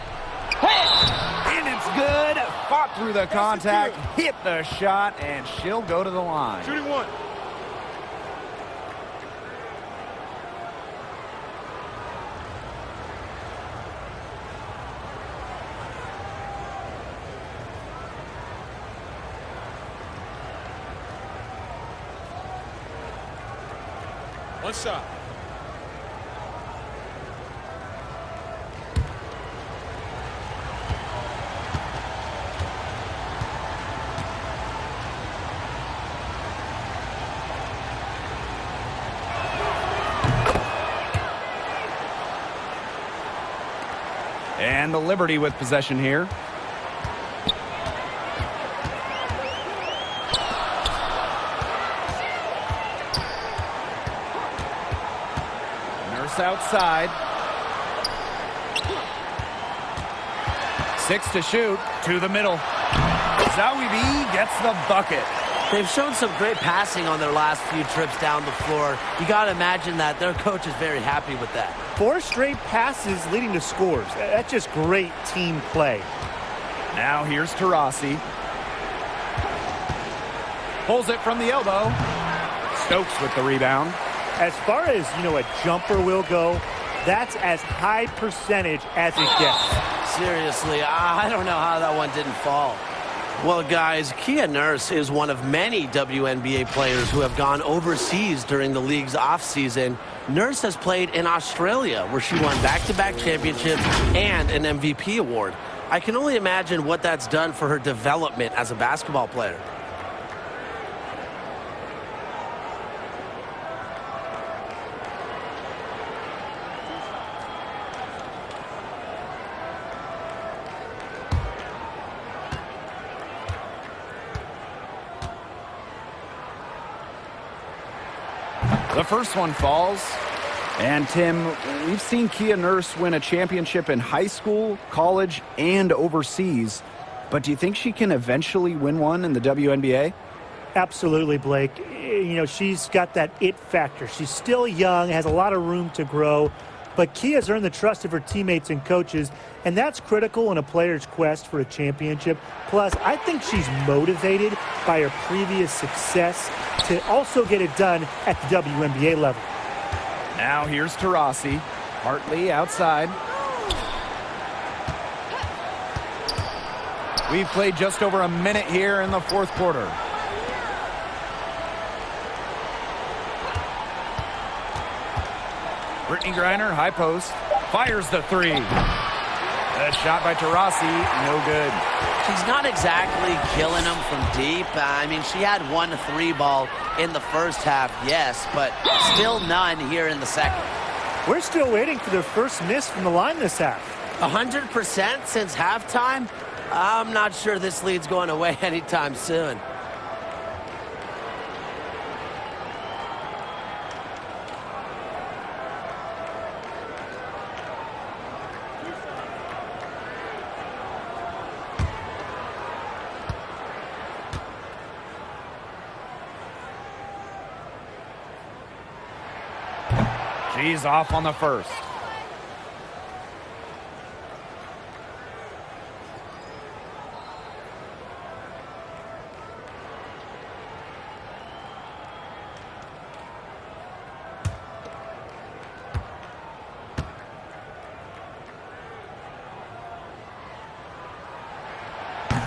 And it's good. Fought through the contact, hit the shot, and she'll go to the line. Shooting 1. One shot. And the Liberty with possession here. Nurse outside. 6 to shoot. To the middle. Zoe B gets the bucket. They've shown some great passing on their last few trips down the floor. You got to imagine that their coach is very happy with that. 4 straight passes leading to scores. That's just great team play. Now here's Taurasi. Pulls it from the elbow. Stokes with the rebound. As far as, a jumper will go, that's as high percentage as it gets. Seriously, I don't know how that one didn't fall. Well, guys, Kia Nurse is one of many WNBA players who have gone overseas during the league's offseason. Nurse has played in Australia, where she won back-to-back championships and an MVP award. I can only imagine what that's done for her development as a basketball player. The first one falls. And Tim, we've seen Kia Nurse win a championship in high school, college, and overseas. But do you think she can eventually win one in the WNBA? Absolutely, Blake. She's got that it factor. She's still young, has a lot of room to grow. But Kia's earned the trust of her teammates and coaches, and that's critical in a player's quest for a championship. Plus, I think she's motivated by her previous success to also get it done at the WNBA level. Now here's Taurasi. Hartley outside. We've played just over a minute here in the fourth quarter. Brittany Griner, high post, fires the three. A shot by Taurasi, no good. She's not exactly killing them from deep. I mean, she had 1 3 ball in the first half, yes, but still none here in the second. We're still waiting for their first miss from the line this half. 100% since halftime? I'm not sure this lead's going away anytime soon. She's off on the first.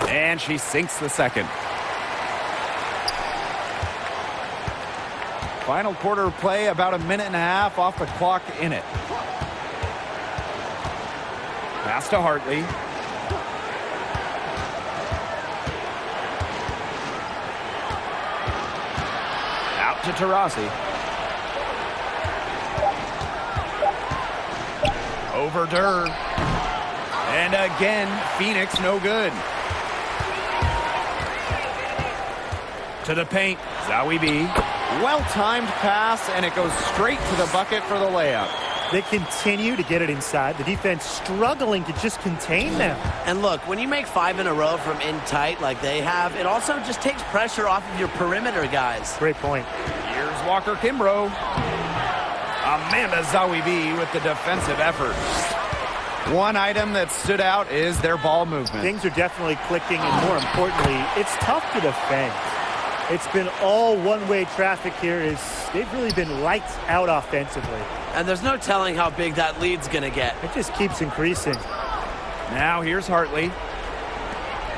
And she sinks the second. Final quarter of play, about a minute and a half off the clock in it. Pass to Hartley. Out to Taurasi. Over Durr. And again, Phoenix no good. To the paint, Zahui B. Well-timed pass, and it goes straight to the bucket for the layup. They continue to get it inside. The defense struggling to just contain them. And look, when you make 5 in a row from in tight like they have, it also just takes pressure off of your perimeter guys. Great point. Here's Walker Kimbrough. Amanda Zahui B with the defensive effort. One item that stood out is their ball movement. Things are definitely clicking, and more importantly, it's tough to defend. It's been all one-way traffic here. They've really been lights out offensively. And there's no telling how big that lead's going to get. It just keeps increasing. Now here's Hartley.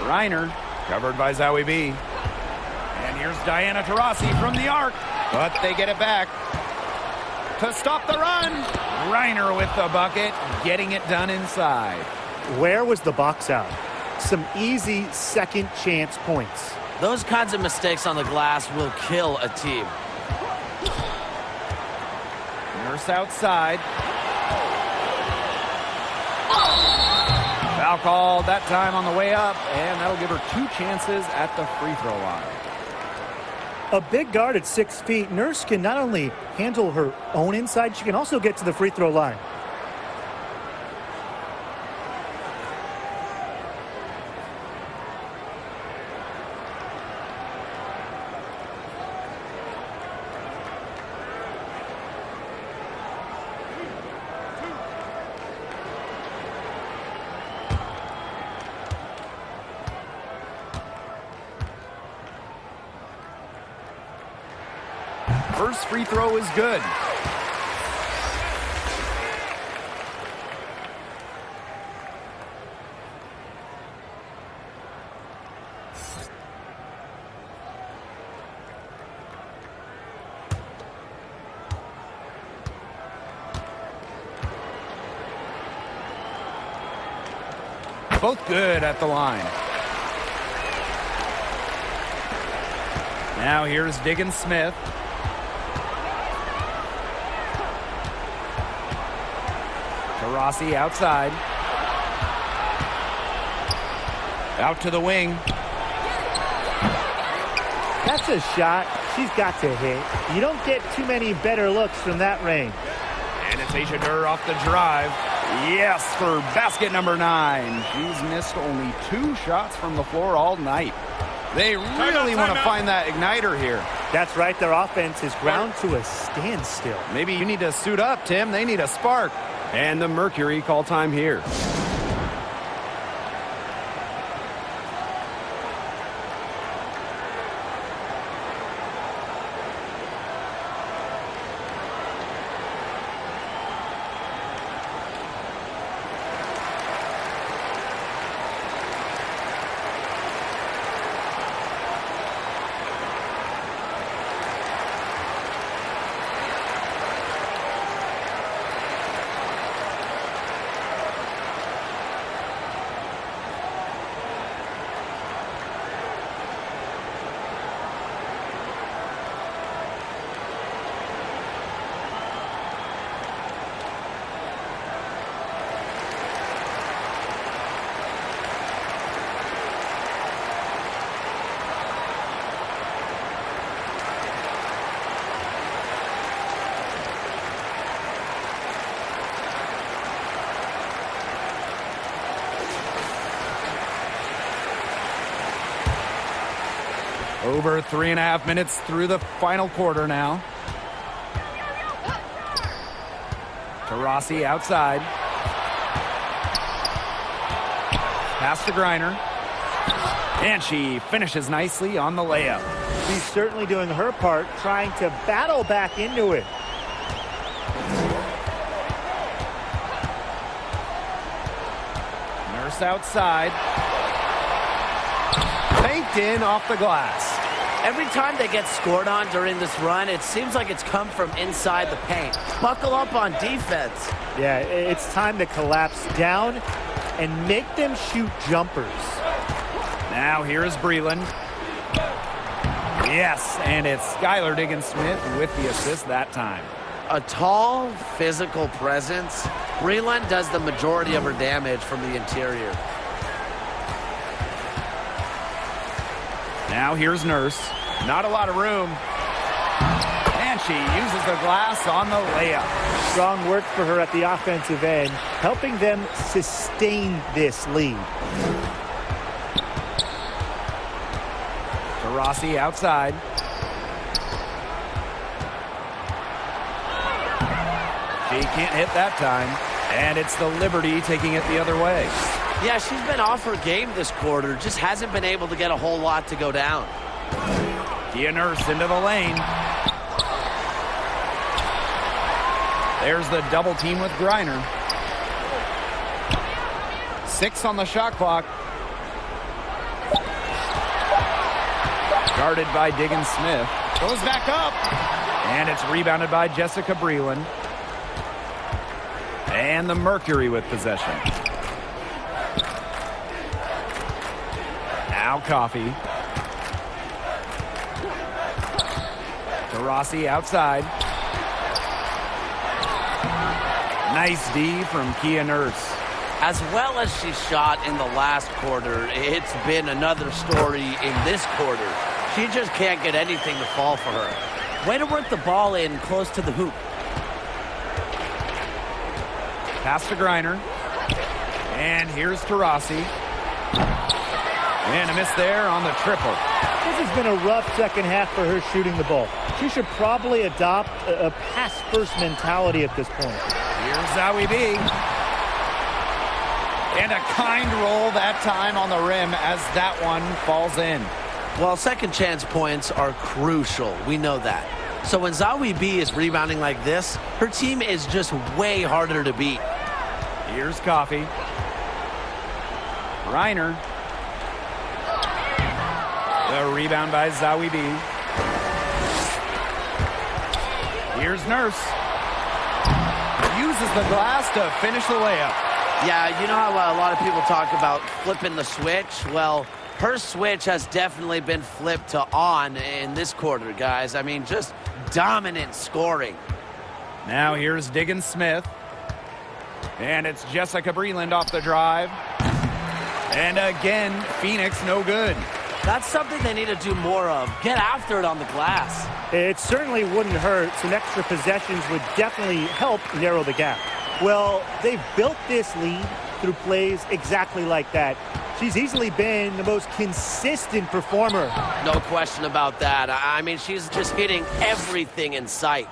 Reiner covered by Zahui B. And here's Diana Taurasi from the arc. But they get it back. To stop the run. Reiner with the bucket, getting it done inside. Where was the box out? Some easy second chance points. Those kinds of mistakes on the glass will kill a team. Nurse outside. Foul called that time on the way up, and that'll give her 2 chances at the free throw line. A big guard at 6 feet, Nurse can not only handle her own inside, she can also get to the free throw line. First free throw is good. Both good at the line. Now here's Diggins Smith. Taurasi outside. Out to the wing. That's a shot she's got to hit. You don't get too many better looks from that range. And it's Asia Durr off the drive. Yes, for basket number 9. She's missed only 2 shots from the floor all night. They really want to find that igniter here. That's right. Their offense is ground to a standstill. Maybe you need to suit up, Tim. They need a spark. And the Mercury call time here. Over 3.5 minutes through the final quarter now. Taurasi outside. Pass to Griner. And she finishes nicely on the layup. She's certainly doing her part, trying to battle back into it. Nurse outside. Banked in off the glass. Every time they get scored on during this run, it seems like it's come from inside the paint. Buckle up on defense. Yeah, it's time to collapse down and make them shoot jumpers. Now here is Breland. Yes, and it's Skylar Diggins-Smith with the assist that time. A tall, physical presence. Breland does the majority of her damage from the interior. Now here's Nurse. Not a lot of room. And she uses the glass on the layup. Strong work for her at the offensive end, helping them sustain this lead. Taurasi outside. She can't hit that time. And it's the Liberty taking it the other way. Yeah, she's been off her game this quarter. Just hasn't been able to get a whole lot to go down. Kia Nurse into the lane. There's the double team with Griner. 6 on the shot clock. Guarded by Diggins-Smith. Goes back up. And it's rebounded by Jessica Breland. And the Mercury with possession. Now Coffey. Taurasi outside. Nice D from Kia Nurse. As well as she shot in the last quarter, it's been another story in this quarter. She just can't get anything to fall for her. Way to work the ball in close to the hoop. Pass to Griner. And here's Taurasi. And a miss there on the triple. This has been a rough second half for her shooting the ball. She should probably adopt a pass-first mentality at this point. Here's Zawi B. And a kind roll that time on the rim as that one falls in. Well, second chance points are crucial. We know that. So when Zawi B is rebounding like this, her team is just way harder to beat. Here's Coffey. Griner. The rebound by Zawi B. Here's Nurse. Uses the glass to finish the layup. Yeah, you know how a lot of people talk about flipping the switch? Well, her switch has definitely been flipped to on in this quarter, guys. I mean, just dominant scoring. Now here's Diggins-Smith. And it's Jessica Breland off the drive. And again, Phoenix no good. That's something they need to do more of. Get after it on the glass. It certainly wouldn't hurt. Some extra possessions would definitely help narrow the gap. Well, they've built this lead through plays exactly like that. She's easily been the most consistent performer. No question about that. I mean, she's just hitting everything in sight.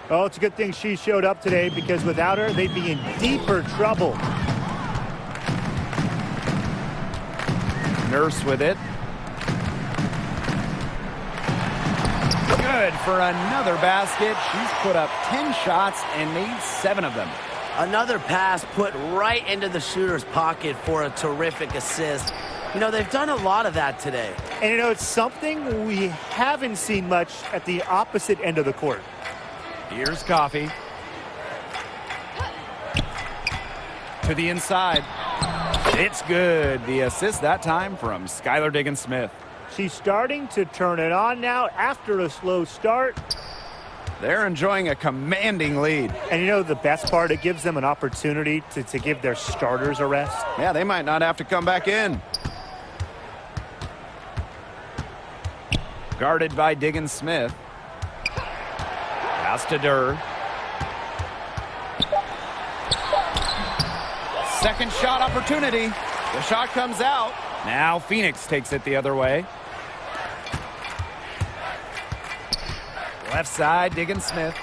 Oh, it's a good thing she showed up today, because without her, they'd be in deeper trouble. Nurse with it. Good for another basket. She's put up 10 shots and made 7 of them. Another pass put right into the shooter's pocket for a terrific assist. You know, they've done a lot of that today. And, you know, it's something we haven't seen much at the opposite end of the court. Here's Coffey. To the inside. It's good. The assist that time from Skylar Diggins-Smith. She's starting to turn it on now after a slow start. They're enjoying a commanding lead. And you know the best part? It gives them an opportunity to give their starters a rest. Yeah, they might not have to come back in. Guarded by Diggins-Smith. Pass to Durr. Second shot opportunity. The shot comes out. Now Phoenix takes it the other way. Left side, Diggins Smith.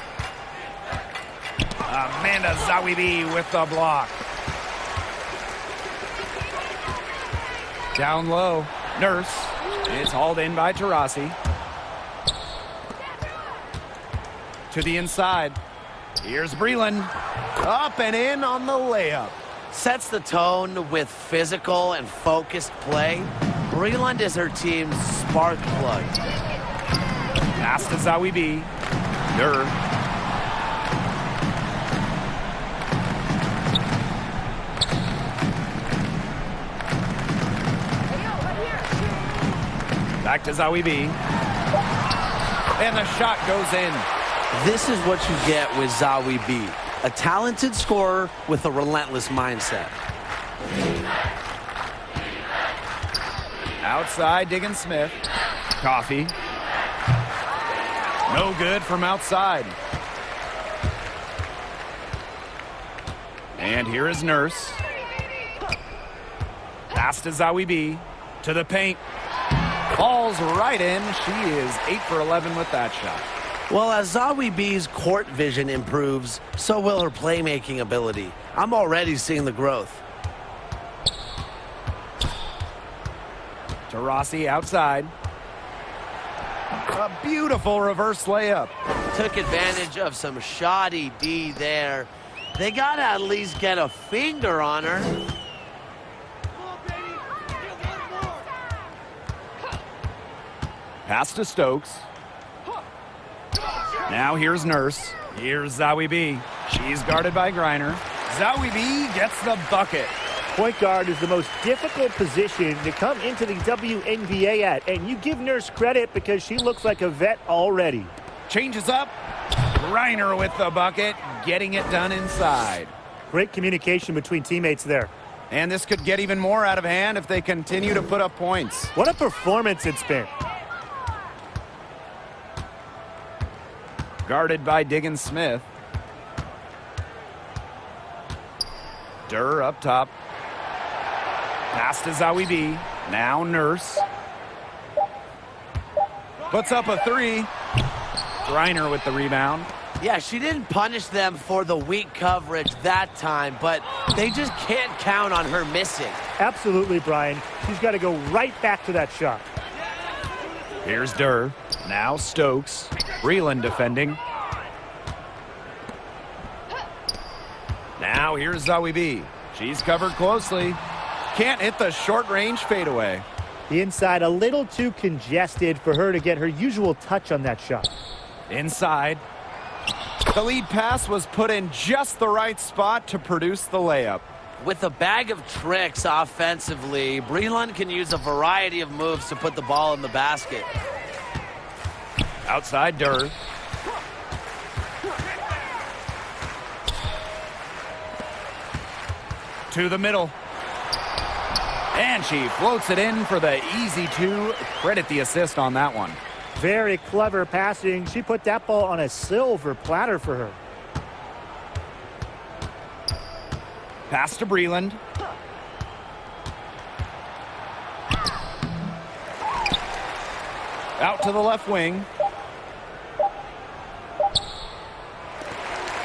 Amanda Zawibi with the block. Down low, Nurse. It's hauled in by Taurasi. To the inside. Here's Breland. Up and in on the layup. Sets the tone with physical and focused play. Breland is her team's spark plug. Pass to Zawibi. Nur. Back to Zawibi. And the shot goes in. This is what you get with Zawibi. A talented scorer with a relentless mindset. Outside, Diggins Smith. Coffee. No good from outside. And here is Nurse. Pass to Zawibi. To the paint. Falls right in. She is 8 for 11 with that shot. Well, as Zawibi's court vision improves, so will her playmaking ability. I'm already seeing the growth. Taurasi outside. A beautiful reverse layup. Took advantage of some shoddy D there. They got to at least get a finger on her. Pass to Stokes. Now here's Nurse. Here's Zawibi. She's guarded by Griner. Zawibi gets the bucket. Point guard is the most difficult position to come into the WNBA at, and you give Nurse credit because she looks like a vet already. Changes up. Griner with the bucket, getting it done inside. Great communication between teammates there. And this could get even more out of hand if they continue to put up points. What a performance it's been. Guarded by Diggins Smith. Durr up top. Pass to Zawibi. Now Nurse. Puts up a three. Griner with the rebound. Yeah, she didn't punish them for the weak coverage that time, but they just can't count on her missing. Absolutely, Brian. She's got to go right back to that shot. Here's Durr. Now Stokes. Breland defending. Now here's Zawibi. She's covered closely. Can't hit the short-range fadeaway. The inside a little too congested for her to get her usual touch on that shot. Inside. The lead pass was put in just the right spot to produce the layup. With a bag of tricks offensively, Breland can use a variety of moves to put the ball in the basket. Outside Durr. To the middle. And she floats it in for the easy two. Credit the assist on that one. Very clever passing. She put that ball on a silver platter for her. Pass to Breland. Out to the left wing.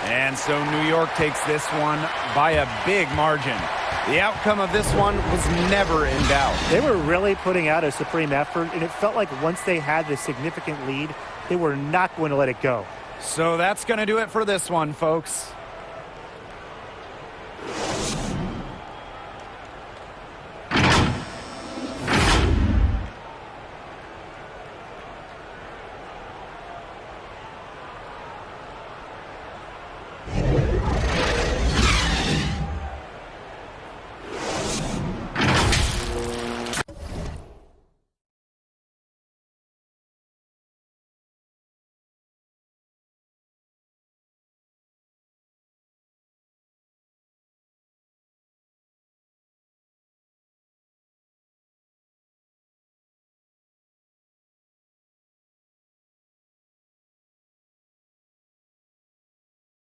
And so New York takes this one by a big margin. The outcome of this one was never in doubt. They were really putting out a supreme effort, and it felt like once they had this significant lead, they were not going to let it go. So that's going to do it for this one, folks.